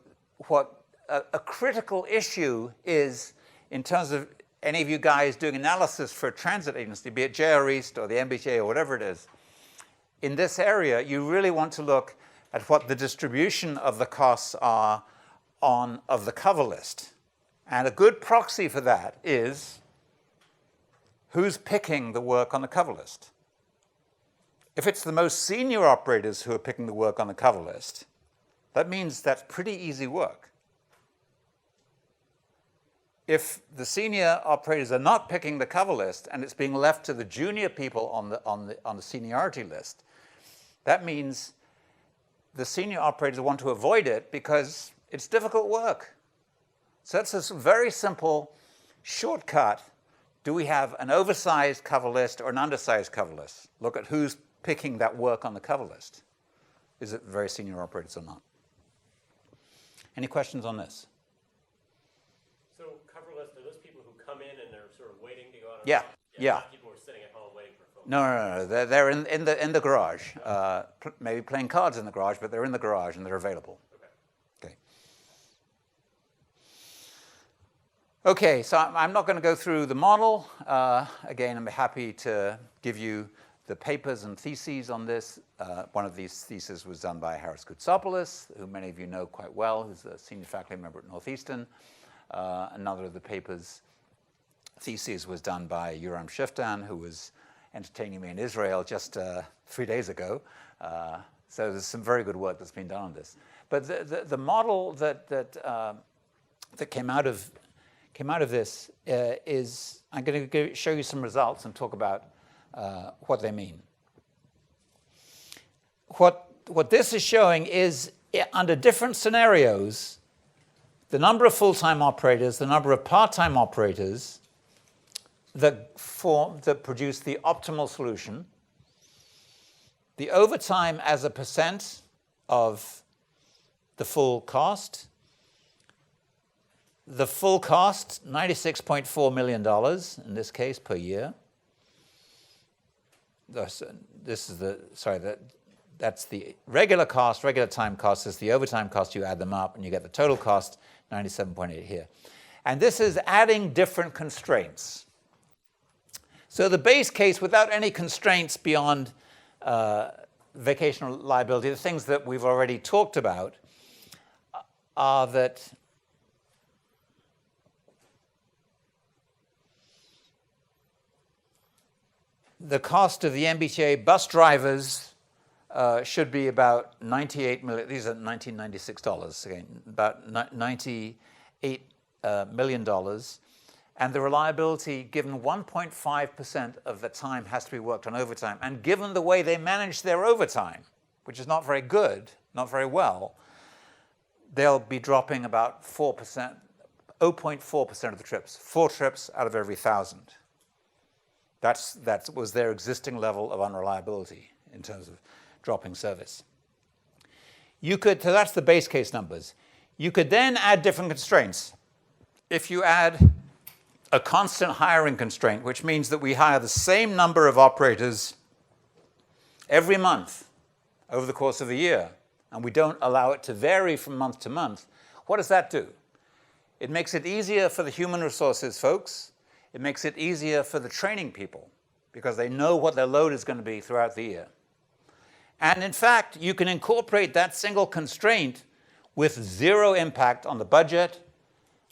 what a critical issue is, in terms of any of you guys doing analysis for a transit agency, be it JR East or the MBTA or whatever it is, in this area, you really want to look at what the distribution of the costs are of the cover list. And a good proxy for that is who's picking the work on the cover list. If it's the most senior operators who are picking the work on the cover list, that means that's pretty easy work. If the senior operators are not picking the cover list and it's being left to the junior people on the seniority list, that means the senior operators want to avoid it because it's difficult work. So that's a very simple shortcut. Do we have an oversized cover list or an undersized cover list? Look at who's picking that work on the cover list. Is it very senior operators or not? Any questions on this? So cover list, are those people who come in and they're sort of waiting to go out on Yeah, yeah. not people who are sitting at home waiting for phone. No. They're in the garage. Maybe playing cards in the garage, but they're in the garage and they're available. Okay. Okay, so I'm not going to go through the model. Again, I'm happy to give you the papers and theses on this. One of these theses was done by Harris Koutsopoulos, who many of you know quite well, who's a senior faculty member at Northeastern. Another of the papers, theses, was done by Yoram Shiftan, who was entertaining me in Israel just 3 days ago. So there's some very good work that's been done on this. But the model that came out of this is, I'm going to show you some results and talk about what they mean. What this is showing is, under different scenarios, the number of full-time operators, the number of part-time operators that produce the optimal solution, the overtime as a percent of the full cost. The full cost, $96.4 million in this case per year. That's the regular cost, regular time cost is the overtime cost. You add them up and you get the total cost, 97.8 here. And this is adding different constraints. So the base case, without any constraints beyond vacational liability, the things that we've already talked about, are that the cost of the MBTA bus drivers should be about 98 million. These are $1996 again, about $98 million. And the reliability, given 1.5% of the time has to be worked on overtime, and given the way they manage their overtime, which is not very good, not very well, they'll be dropping about 4%, 0.4% of the trips, 4 trips out of every 1,000. That was their existing level of unreliability in terms of dropping service. So that's the base case numbers. You could then add different constraints. If you add a constant hiring constraint, which means that we hire the same number of operators every month over the course of a year, and we don't allow it to vary from month to month, what does that do? It makes it easier for the human resources folks. It makes it easier for the training people because they know what their load is going to be throughout the year. And in fact, you can incorporate that single constraint with zero impact on the budget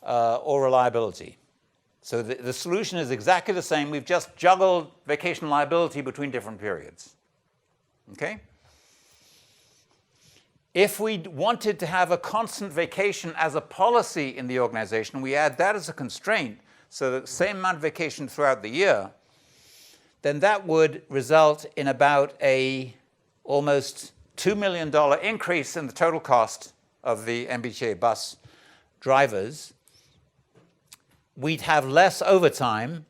or reliability. So the solution is exactly the same. We've just juggled vacation liability between different periods. Okay? If we wanted to have a constant vacation as a policy in the organization, we add that as a constraint, so the same amount of vacation throughout the year, then that would result in about a almost $2 million increase in the total cost of the MBTA bus drivers. We'd have less overtime,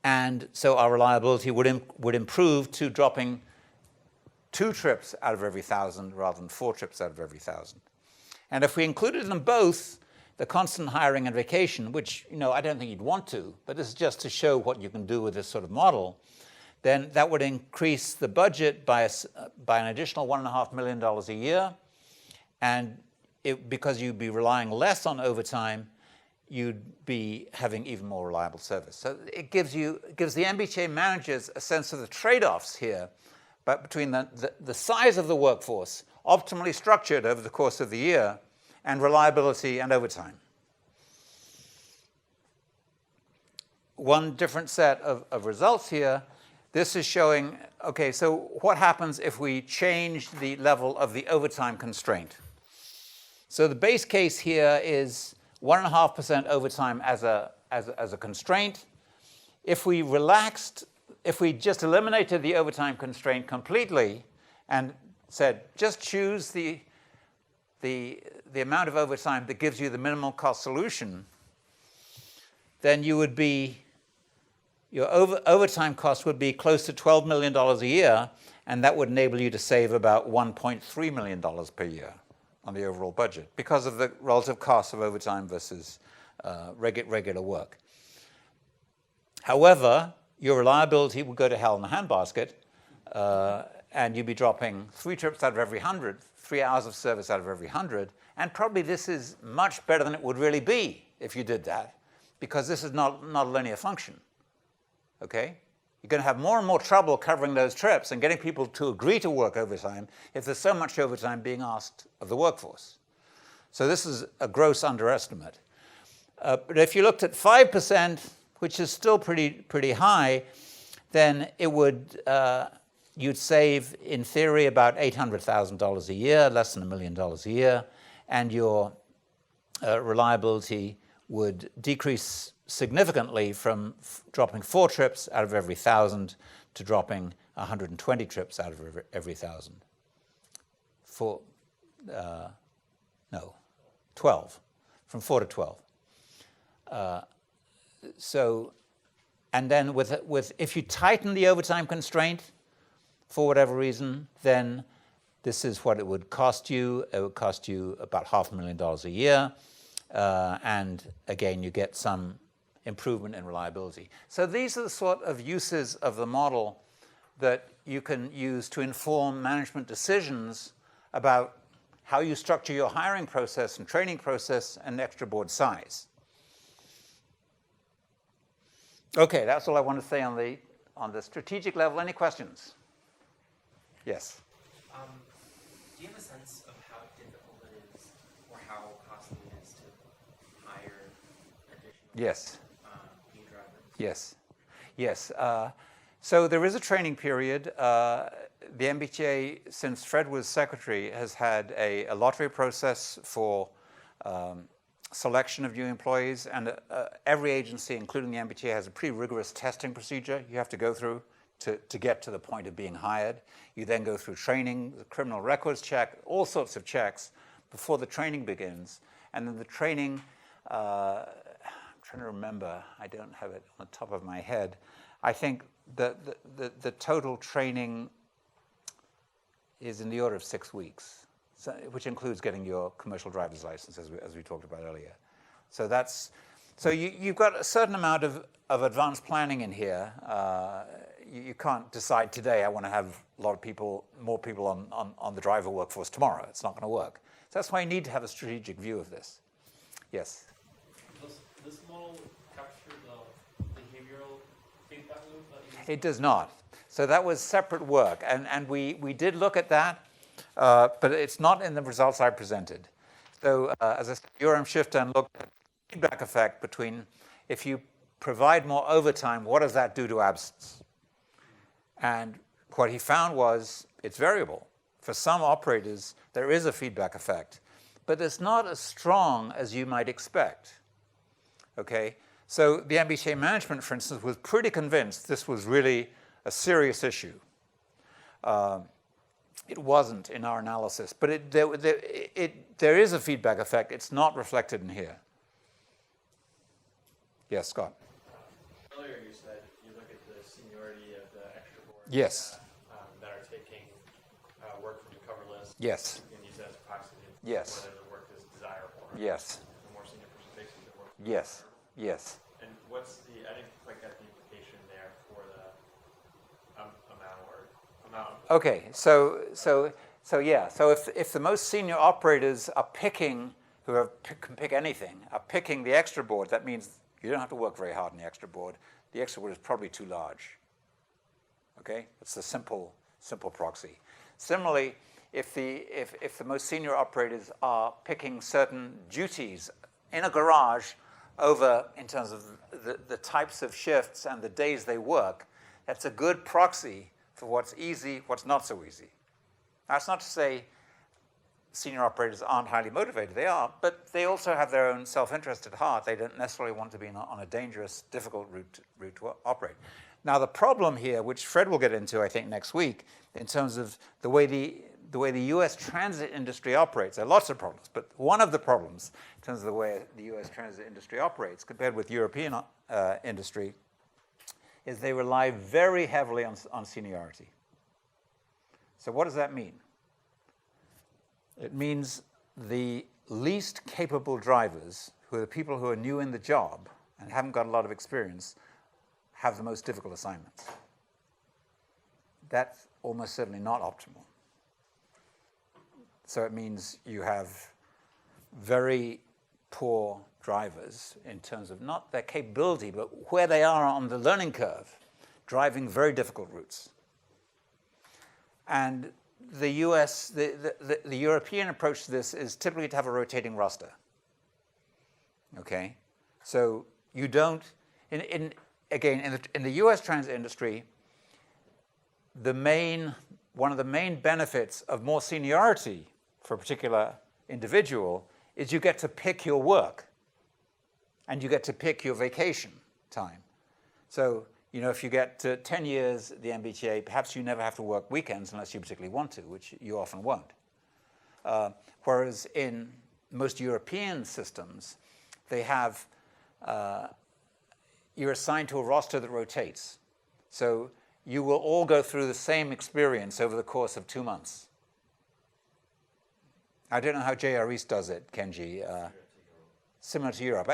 and so our reliability would improve to dropping 2 trips out of every 1,000 rather than 4 trips out of every 1,000. And if we included them both, the constant hiring and vacation, which I don't think you'd want to, but this is just to show what you can do with this sort of model, then that would increase the budget by an additional $1.5 million a year. And because you'd be relying less on overtime, you'd be having even more reliable service. So it gives the MBTA managers a sense of the trade-offs here, but between the size of the workforce, optimally structured over the course of the year, and reliability and overtime. One different set of results here. This is showing, okay, so what happens if we change the level of the overtime constraint? So the base case here is 1.5% overtime as a constraint. If we just eliminated the overtime constraint completely and said, just choose the amount of overtime that gives you the minimal cost solution, then your overtime cost would be close to $12 million a year, and that would enable you to save about $1.3 million per year on the overall budget because of the relative cost of overtime versus regular work. However, your reliability would go to hell in a handbasket, and you'd be dropping 3 trips out of every 100, 3 hours of service out of every 100, and probably this is much better than it would really be if you did that, because this is not a linear function. Okay? You're going to have more and more trouble covering those trips and getting people to agree to work overtime if there's so much overtime being asked of the workforce. So this is a gross underestimate. But if you looked at 5%, which is still pretty high, then it would you'd save, in theory, about $800,000 a year, less than $1 million a year, and your reliability would decrease significantly from dropping 4 trips out of every 1,000 to dropping 120 trips out of every 1,000. 12, from 4 to 12. And then if you tighten the overtime constraint for whatever reason, then this is what it would cost you. It would cost you about $500,000 a year. And again, you get some improvement in reliability. So these are the sort of uses of the model that you can use to inform management decisions about how you structure your hiring process and training process and extra board size. Okay, that's all I want to say on the strategic level. Any questions? Yes. Do you have a sense of how difficult it is, or how costly it is to hire additional new drivers? Yes. So there is a training period. the MBTA, since Fred was secretary, has had a lottery process for selection of new employees, and every agency, including the MBTA, has a pretty rigorous testing procedure you have to go through to get to the point of being hired. You then go through training, the criminal records check, all sorts of checks before the training begins. And then the training, I'm trying to remember, I don't have it on the top of my head. I think the total training is in the order of 6 weeks, so, which includes getting your commercial driver's license, as we talked about earlier. So you've got a certain amount of advanced planning in here. You can't decide today, I want to have a lot of people, more people on the driver workforce tomorrow. It's not going to work. So that's why you need to have a strategic view of this. Yes? Does this model capture the behavioral feedback loop that you It does not. So that was separate work. And we did look at that, but it's not in the results I presented. So as I said, Urim Shifter looked at the feedback effect between if you provide more overtime, what does that do to absence? And what he found was it's variable. For some operators, there is a feedback effect, but it's not as strong as you might expect. Okay? So the MBTA management, for instance, was pretty convinced this was really a serious issue. It wasn't in our analysis, but there is a feedback effect. It's not reflected in here. Yes, Scott? Earlier you said you look at the seniority of the extra boards Yes. that are taking work from the cover list. Yes. You can use that as a proxy of Yes. whether the work is desirable. Or Yes. the more senior person takes it, the work is Yes. desirable. Yes. And what's the, I didn't quite get the implication there for the amount. Okay, so yeah, so if the most senior operators are picking, can pick anything, are picking the extra board, that means you don't have to work very hard on the extra board. The extra board is probably too large. Okay, it's the simple proxy. Similarly, if the most senior operators are picking certain duties in a garage over, in terms of the types of shifts and the days they work, that's a good proxy for what's easy, what's not so easy. That's not to say senior operators aren't highly motivated. They are, but they also have their own self-interest at heart. They don't necessarily want to be on a dangerous, difficult route to operate. Now, the problem here, which Fred will get into, I think, next week, in terms of the way the U.S. transit industry operates, there are lots of problems, but one of the problems in terms of the way the U.S. transit industry operates compared with European industry is they rely very heavily on seniority. So what does that mean? It means the least capable drivers, who are the people who are new in the job and haven't got a lot of experience, have the most difficult assignments. That's almost certainly not optimal. So it means you have very poor drivers in terms of not their capability, but where they are on the learning curve, driving very difficult routes. And the the European approach to this is typically to have a rotating roster. Okay? So you don't, in the US transit industry, one of the main benefits of more seniority for a particular individual is you get to pick your work and you get to pick your vacation time. So, if you get to 10 years at the MBTA, perhaps you never have to work weekends unless you particularly want to, which you often won't. Whereas in most European systems, they have, you're assigned to a roster that rotates. So you will all go through the same experience over the course of 2 months. I don't know how JR East does it, Kenji. Similar to Europe.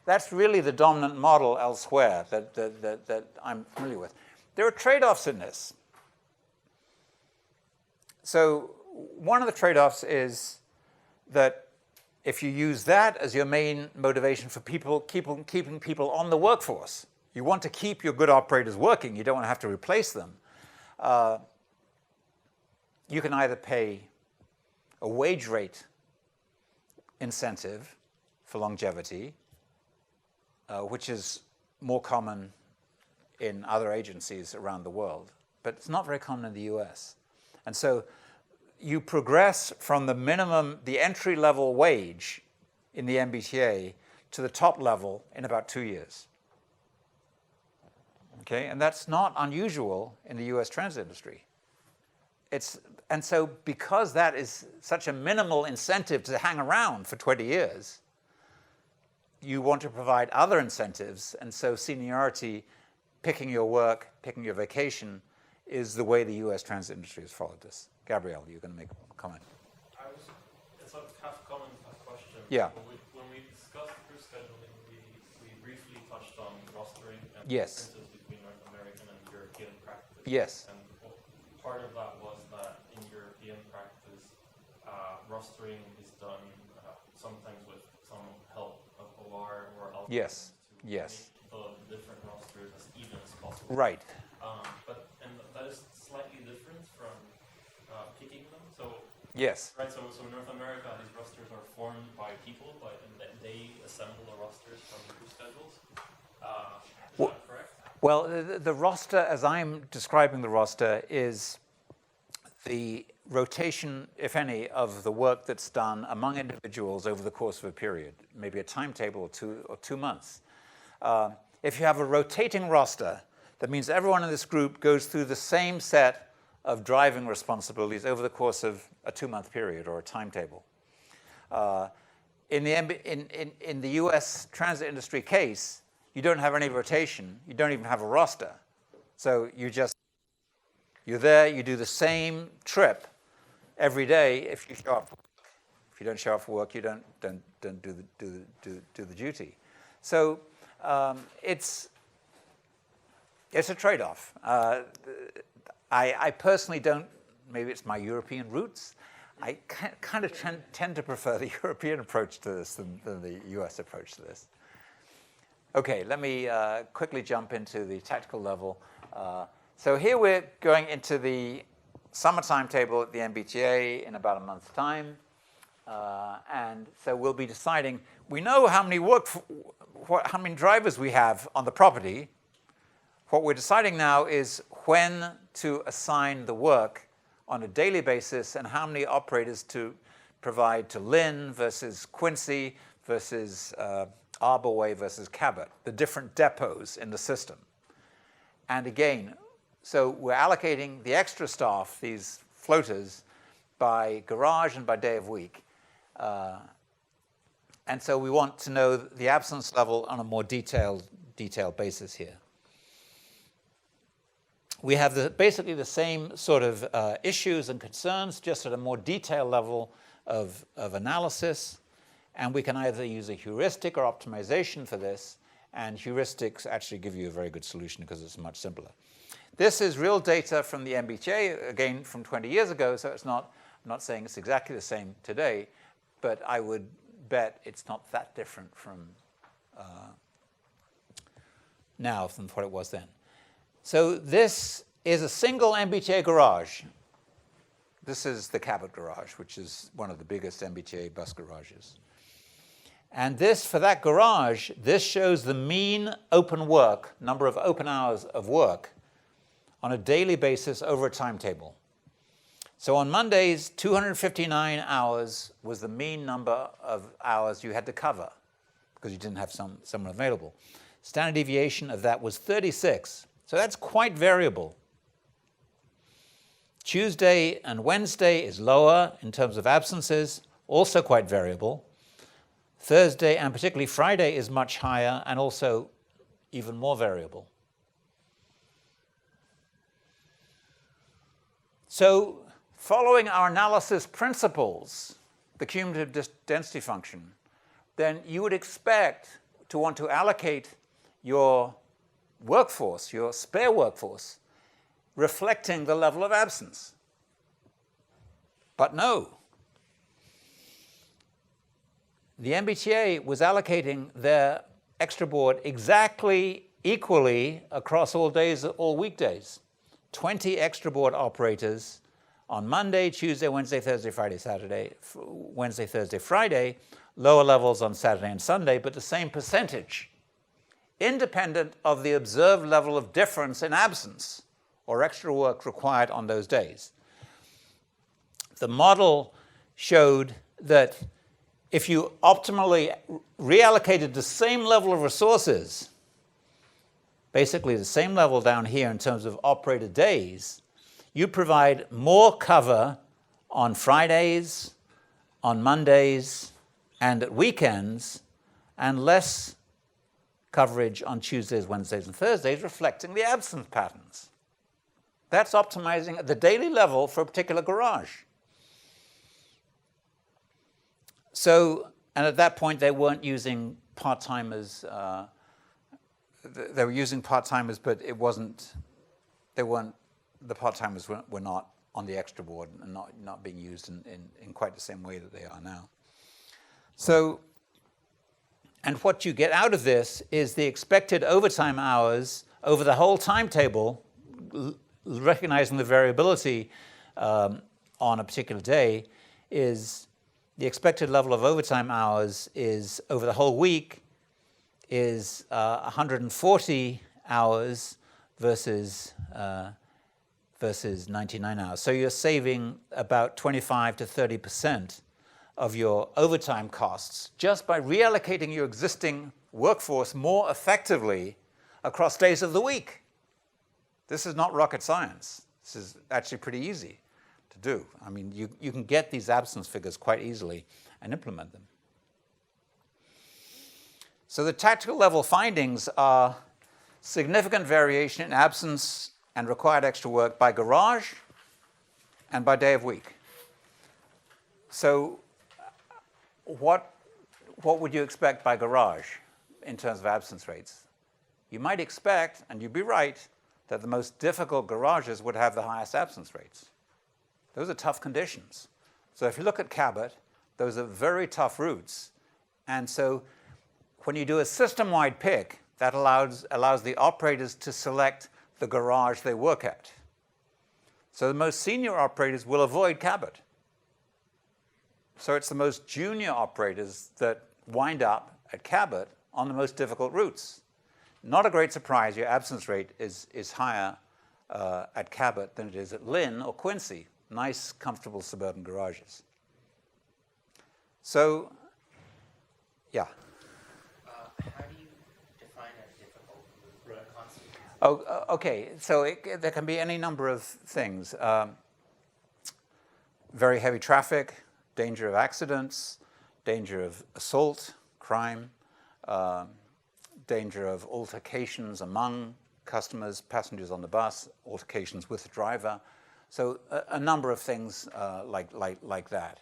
That's really the dominant model elsewhere that I'm familiar with. There are trade-offs in this. So one of the trade-offs is that if you use that as your main motivation for keeping people on the workforce, you want to keep your good operators working, you don't want to have to replace them, you can either pay a wage rate incentive for longevity, which is more common in other agencies around the world, but it's not very common in the US. And so you progress from the minimum, the entry-level wage in the MBTA to the top level in about 2 years. Okay, and that's not unusual in the US transit industry. And so because that is such a minimal incentive to hang around for 20 years, you want to provide other incentives, and so seniority, picking your work, picking your vacation, is the way the US transit industry has followed this. Gabrielle, you're going to make a comment. It's a half comment, half question. Yeah. When we discussed crew scheduling, we briefly touched on rostering and Yes. differences between North American and European practice. Yes. And part of that was that in European practice, rostering is done sometimes with some help of OR or algorithms Yes. to Yes. make the different rosters as even as possible. Right. And that is slightly different from picking them. So Yes. right, so in North America, these rosters are formed by people, and they assemble the rosters from the crew schedules. Is that correct? Well, the roster, as I'm describing the roster, is the rotation, if any, of the work that's done among individuals over the course of a period, maybe a timetable or 2 months. If you have a rotating roster, that means everyone in this group goes through the same set of driving responsibilities over the course of a 2-month period or a timetable. In the US transit industry case, you don't have any rotation. You don't even have a roster. So you're there, you do the same trip every day if you show up. If you don't show up for work, you don't do the duty. So it's a trade-off. I personally don't, maybe it's my European roots, I kind of tend to prefer the European approach to this than the US approach to this. Okay, let me quickly jump into the tactical level. So here we're going into the summer timetable at the MBTA in about a month's time. And so we'll be deciding, we know how many drivers we have on the property. What we're deciding now is when to assign the work on a daily basis and how many operators to provide to Lynn versus Quincy versus Arbor Way versus Cabot, the different depots in the system. And again, so we're allocating the extra staff, these floaters, by garage and by day of week. And so we want to know the absence level on a more detailed basis here. We have basically the same sort of issues and concerns, just at a more detailed level of analysis. And we can either use a heuristic or optimization for this. And heuristics actually give you a very good solution because it's much simpler. This is real data from the MBTA, again, from 20 years ago. So I'm not saying it's exactly the same today, but I would bet it's not that different from now than what it was then. So this is a single MBTA garage. This is the Cabot garage, which is one of the biggest MBTA bus garages. And this, for that garage, this shows the mean open work, number of open hours of work on a daily basis over a timetable. So on Mondays, 259 hours was the mean number of hours you had to cover because you didn't have someone available. Standard deviation of that was 36. So that's quite variable. Tuesday and Wednesday is lower in terms of absences, also quite variable. Thursday and particularly Friday is much higher and also even more variable. So following our analysis principles, the cumulative density function, then you would expect to want to allocate your workforce, your spare workforce, reflecting the level of absence. But no. The MBTA was allocating their extra board exactly equally across all days, all weekdays. 20 extra board operators on Monday, Tuesday, Wednesday, Thursday, Friday, Saturday, Wednesday, Thursday, Friday, lower levels on Saturday and Sunday, but the same percentage, independent of the observed level of difference in absence or extra work required on those days. the model showed that if you optimally reallocated the same level of resources, basically the same level down here in terms of operated days, you provide more cover on Fridays, on Mondays, and at weekends, and less coverage on Tuesdays, Wednesdays, and Thursdays, reflecting the absence patterns. That's optimizing at the daily level for a particular garage. So, and at that point, they weren't using part-timers. They were using part-timers, but it wasn't, they weren't, the part-timers were not on the extra board and not being used in quite the same way that they are now. So, and what you get out of this is the expected overtime hours over the whole timetable, recognizing the variability on a particular day, is the expected level of overtime hours is over the whole week is 140 hours versus 99 hours. So you're saving about 25 to 30% of your overtime costs just by reallocating your existing workforce more effectively across days of the week. This is not rocket science. This is actually pretty easy to do. I mean, you can get these absence figures quite easily and implement them. So the tactical level findings are significant variation in absence and required extra work by garage and by day of week. So what would you expect by garage in terms of absence rates? You might expect, and you'd be right, that the most difficult garages would have the highest absence rates. Those are tough conditions. So if you look at Cabot, those are very tough routes. And so when you do a system-wide pick, that allows the operators to select the garage they work at. So the most senior operators will avoid Cabot. So it's the most junior operators that wind up at Cabot on the most difficult routes. Not a great surprise, your absence rate is higher at Cabot than it is at Lynn or Quincy. Nice, comfortable suburban garages. So, yeah. How do you define a difficult route? Right. Constant. Oh, okay. So there can be any number of things. Very heavy traffic, danger of accidents, danger of assault, crime, danger of altercations among customers, passengers on the bus, altercations with the driver. So a number of things like that.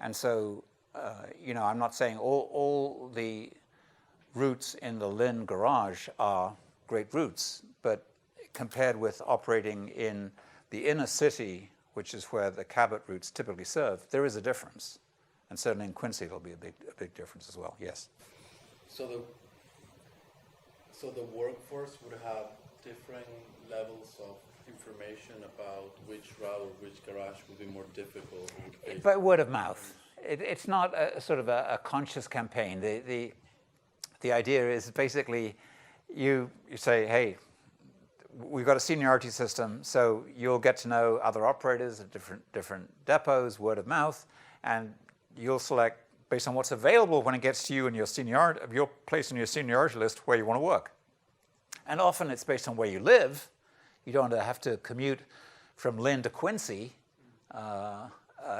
And so, I'm not saying all the routes in the Lynn garage are great routes, but compared with operating in the inner city, which is where the Cabot routes typically serve, there is a difference. And certainly in Quincy, there'll be a big difference as well, yes. So the workforce would have different levels of information about which route or which garage would be more difficult. By word of mouth. It's not a sort of a conscious campaign. The idea is basically you say, hey, we've got a seniority system, so you'll get to know other operators at different depots, word of mouth, and you'll select based on what's available when it gets to you and your place on your seniority list where you want to work. And often it's based on where you live. You don't have to commute from Lynn to Quincy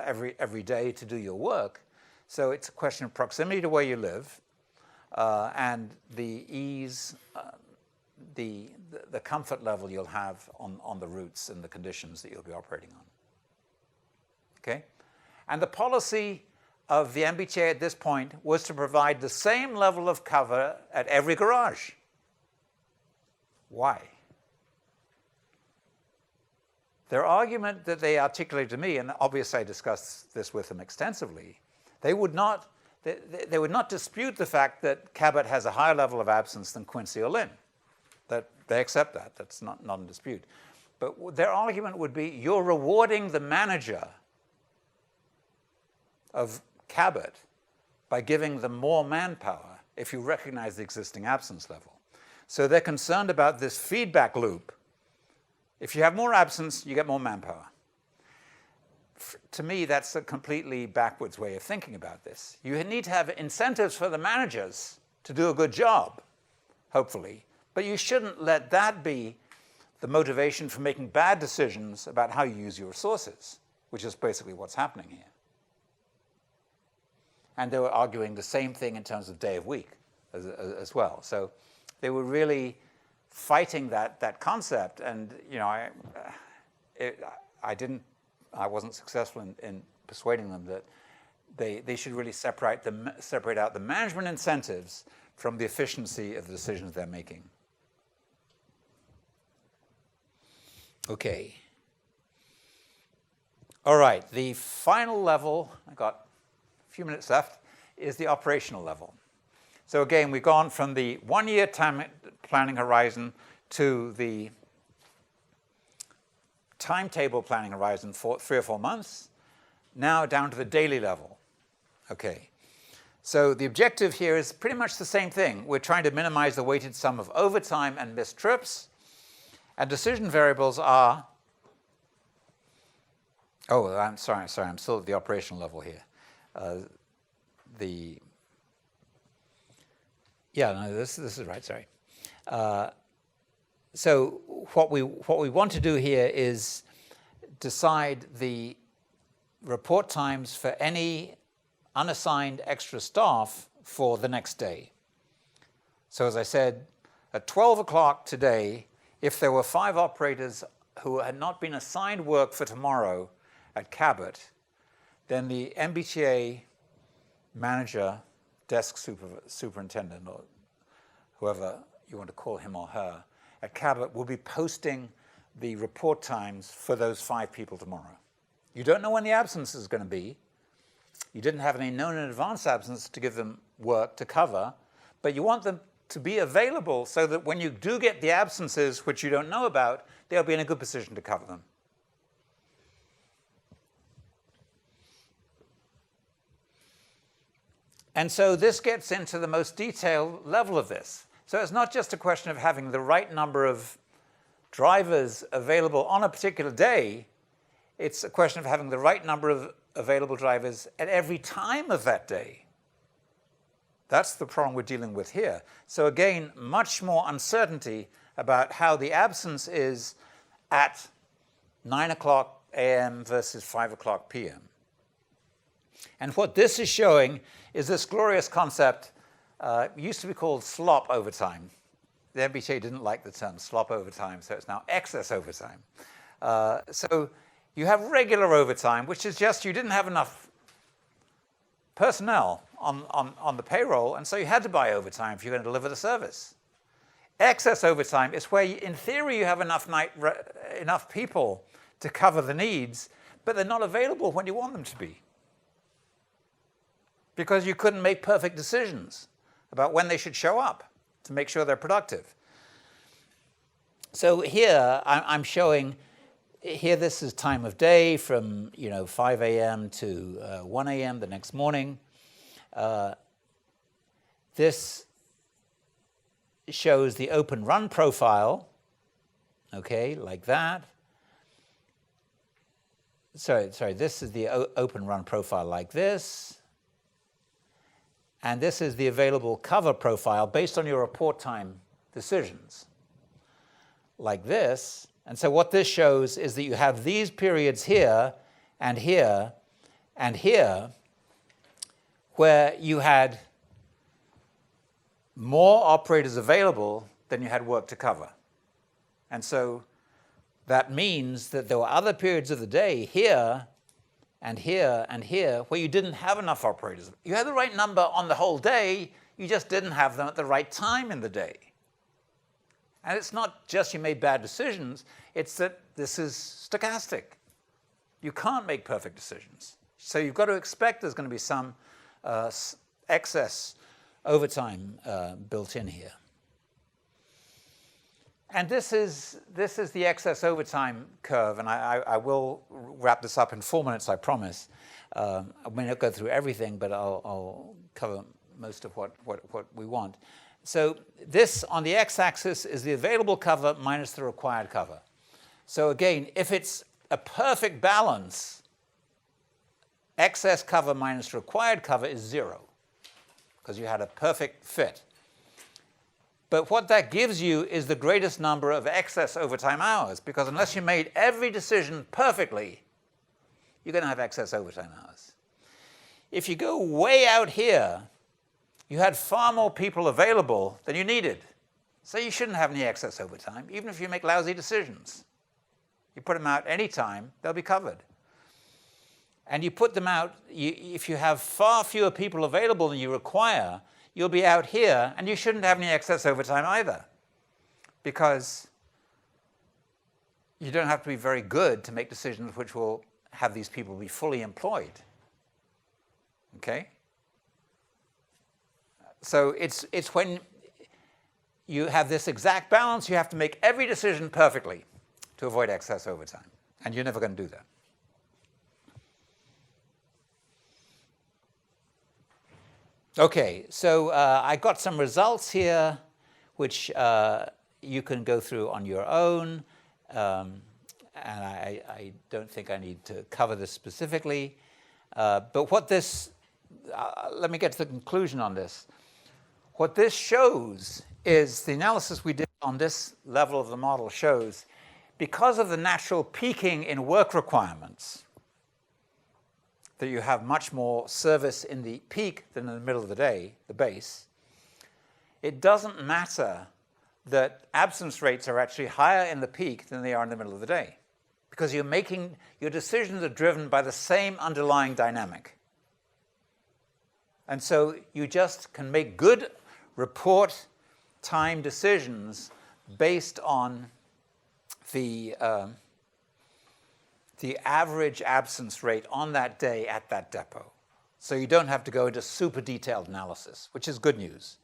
every day to do your work. So it's a question of proximity to where you live and the ease, the comfort level you'll have on the routes and the conditions that you'll be operating on. Okay? And the policy of the MBTA at this point was to provide the same level of cover at every garage. Why? Their argument that they articulated to me, and obviously I discussed this with them extensively, they would not dispute the fact that Cabot has a higher level of absence than Quincy or Lynn. That they accept that. That's not in dispute. But their argument would be, you're rewarding the manager of Cabot by giving them more manpower if you recognize the existing absence level. So they're concerned about this feedback loop. If you have more absence, you get more manpower. to me, that's a completely backwards way of thinking about this. You need to have incentives for the managers to do a good job, hopefully, but you shouldn't let that be the motivation for making bad decisions about how you use your resources, which is basically what's happening here. And they were arguing the same thing in terms of day of week as well. So they were really fighting that concept, and I wasn't successful in persuading them that they should really separate out the management incentives from the efficiency of the decisions they're making. Okay. All right, the final level, I got a few minutes left, is the operational level. So again, we've gone from the 1-year time planning horizon to the timetable planning horizon for 3 or 4 months, now down to the daily level. Okay. So the objective here is pretty much the same thing. We're trying to minimize the weighted sum of overtime and missed trips. And decision variables are, I'm sorry, I'm still at the operational level here. This is right, sorry. So what we want to do here is decide the report times for any unassigned extra staff for the next day. So as I said, at 12 o'clock today, if there were 5 operators who had not been assigned work for tomorrow at Cabot, then the MBTA manager, desk superintendent, or whoever you want to call him or her, at Cabot will be posting the report times for those 5 people tomorrow. You don't know when the absence is going to be. You didn't have any known in advance absence to give them work to cover, but you want them to be available so that when you do get the absences, which you don't know about, they'll be in a good position to cover them. And so this gets into the most detailed level of this. So it's not just a question of having the right number of drivers available on a particular day. It's a question of having the right number of available drivers at every time of that day. That's the problem we're dealing with here. So again, much more uncertainty about how the absence is at 9 o'clock a.m. versus 5 o'clock p.m. And what this is showing is this glorious concept. It used to be called slop overtime. The MBTA didn't like the term slop overtime, so it's now excess overtime. So you have regular overtime, which is just you didn't have enough personnel on the payroll, and so you had to buy overtime if you're going to deliver the service. Excess overtime is where, in theory, you have enough people to cover the needs, but they're not available when you want them to be, because you couldn't make perfect decisions about when they should show up to make sure they're productive. So here I'm showing, here this is time of day from 5 a.m. to 1 a.m. the next morning. This shows the open run profile, okay, like that. Sorry, this is the open run profile like this. And this is the available cover profile based on your report time decisions, like this. And so what this shows is that you have these periods here and here and here where you had more operators available than you had work to cover. And so that means that there were other periods of the day here and here and here where you didn't have enough operators. You had the right number on the whole day, you just didn't have them at the right time in the day. And it's not just you made bad decisions, it's that this is stochastic. You can't make perfect decisions. So you've got to expect there's going to be some excess overtime built in here. And this is the excess overtime curve, and I will wrap this up in 4 minutes, I promise. I may not go through everything, but I'll cover most of what we want. So this, on the x-axis, is the available cover minus the required cover. So again, if it's a perfect balance excess cover minus required cover is 0, because you had a perfect fit. But what that gives you is the greatest number of excess overtime hours, because unless you made every decision perfectly, you're going to have excess overtime hours. If you go way out here, you had far more people available than you needed. So you shouldn't have any excess overtime, even if you make lousy decisions. You put them out any time, they'll be covered. And you put them out, if you have far fewer people available than you require, you'll be out here, and you shouldn't have any excess overtime either, because you don't have to be very good to make decisions which will have these people be fully employed. Okay? So it's when you have this exact balance, you have to make every decision perfectly to avoid excess overtime, and you're never going to do that. Okay, so I got some results here, which you can go through on your own, and I don't think I need to cover this specifically. But what this, let me get to the conclusion on this. What this shows is the analysis we did on this level of the model shows, because of the natural peaking in work requirements, that you have much more service in the peak than in the middle of the day, the base, it doesn't matter that absence rates are actually higher in the peak than they are in the middle of the day, because your decisions are driven by the same underlying dynamic. And so you just can make good report time decisions based on the average absence rate on that day at that depot. So you don't have to go into super detailed analysis, which is good news.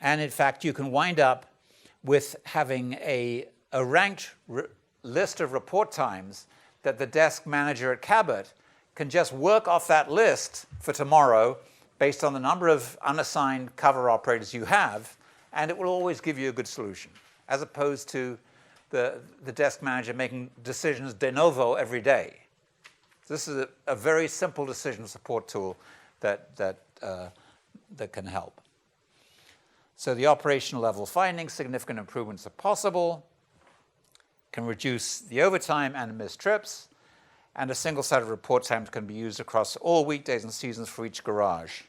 And in fact, you can wind up with having a ranked list of report times that the desk manager at Cabot can just work off that list for tomorrow based on the number of unassigned cover operators you have, and it will always give you a good solution, as opposed to the desk manager making decisions de novo every day. This is a very simple decision support tool that can help. So the operational level findings, significant improvements are possible, can reduce the overtime and missed trips, and a single set of report times can be used across all weekdays and seasons for each garage.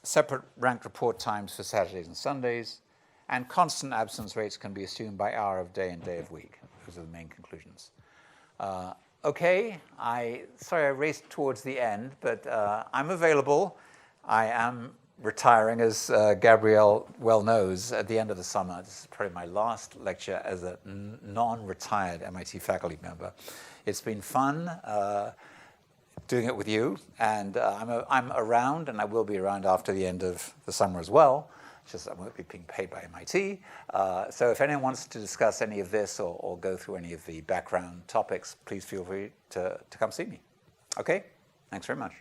Separate ranked report times for Saturdays and Sundays, and constant absence rates can be assumed by hour of day and day of week. Those are the main conclusions. Okay, sorry I raced towards the end, but I'm available. I am retiring, as Gabrielle well knows, at the end of the summer. This is probably my last lecture as a non-retired MIT faculty member. It's been fun doing it with you, and I'm around, and I will be around after the end of the summer as well. Just I won't be being paid by MIT. So if anyone wants to discuss any of this or go through any of the background topics, please feel free to come see me. Okay? Thanks very much.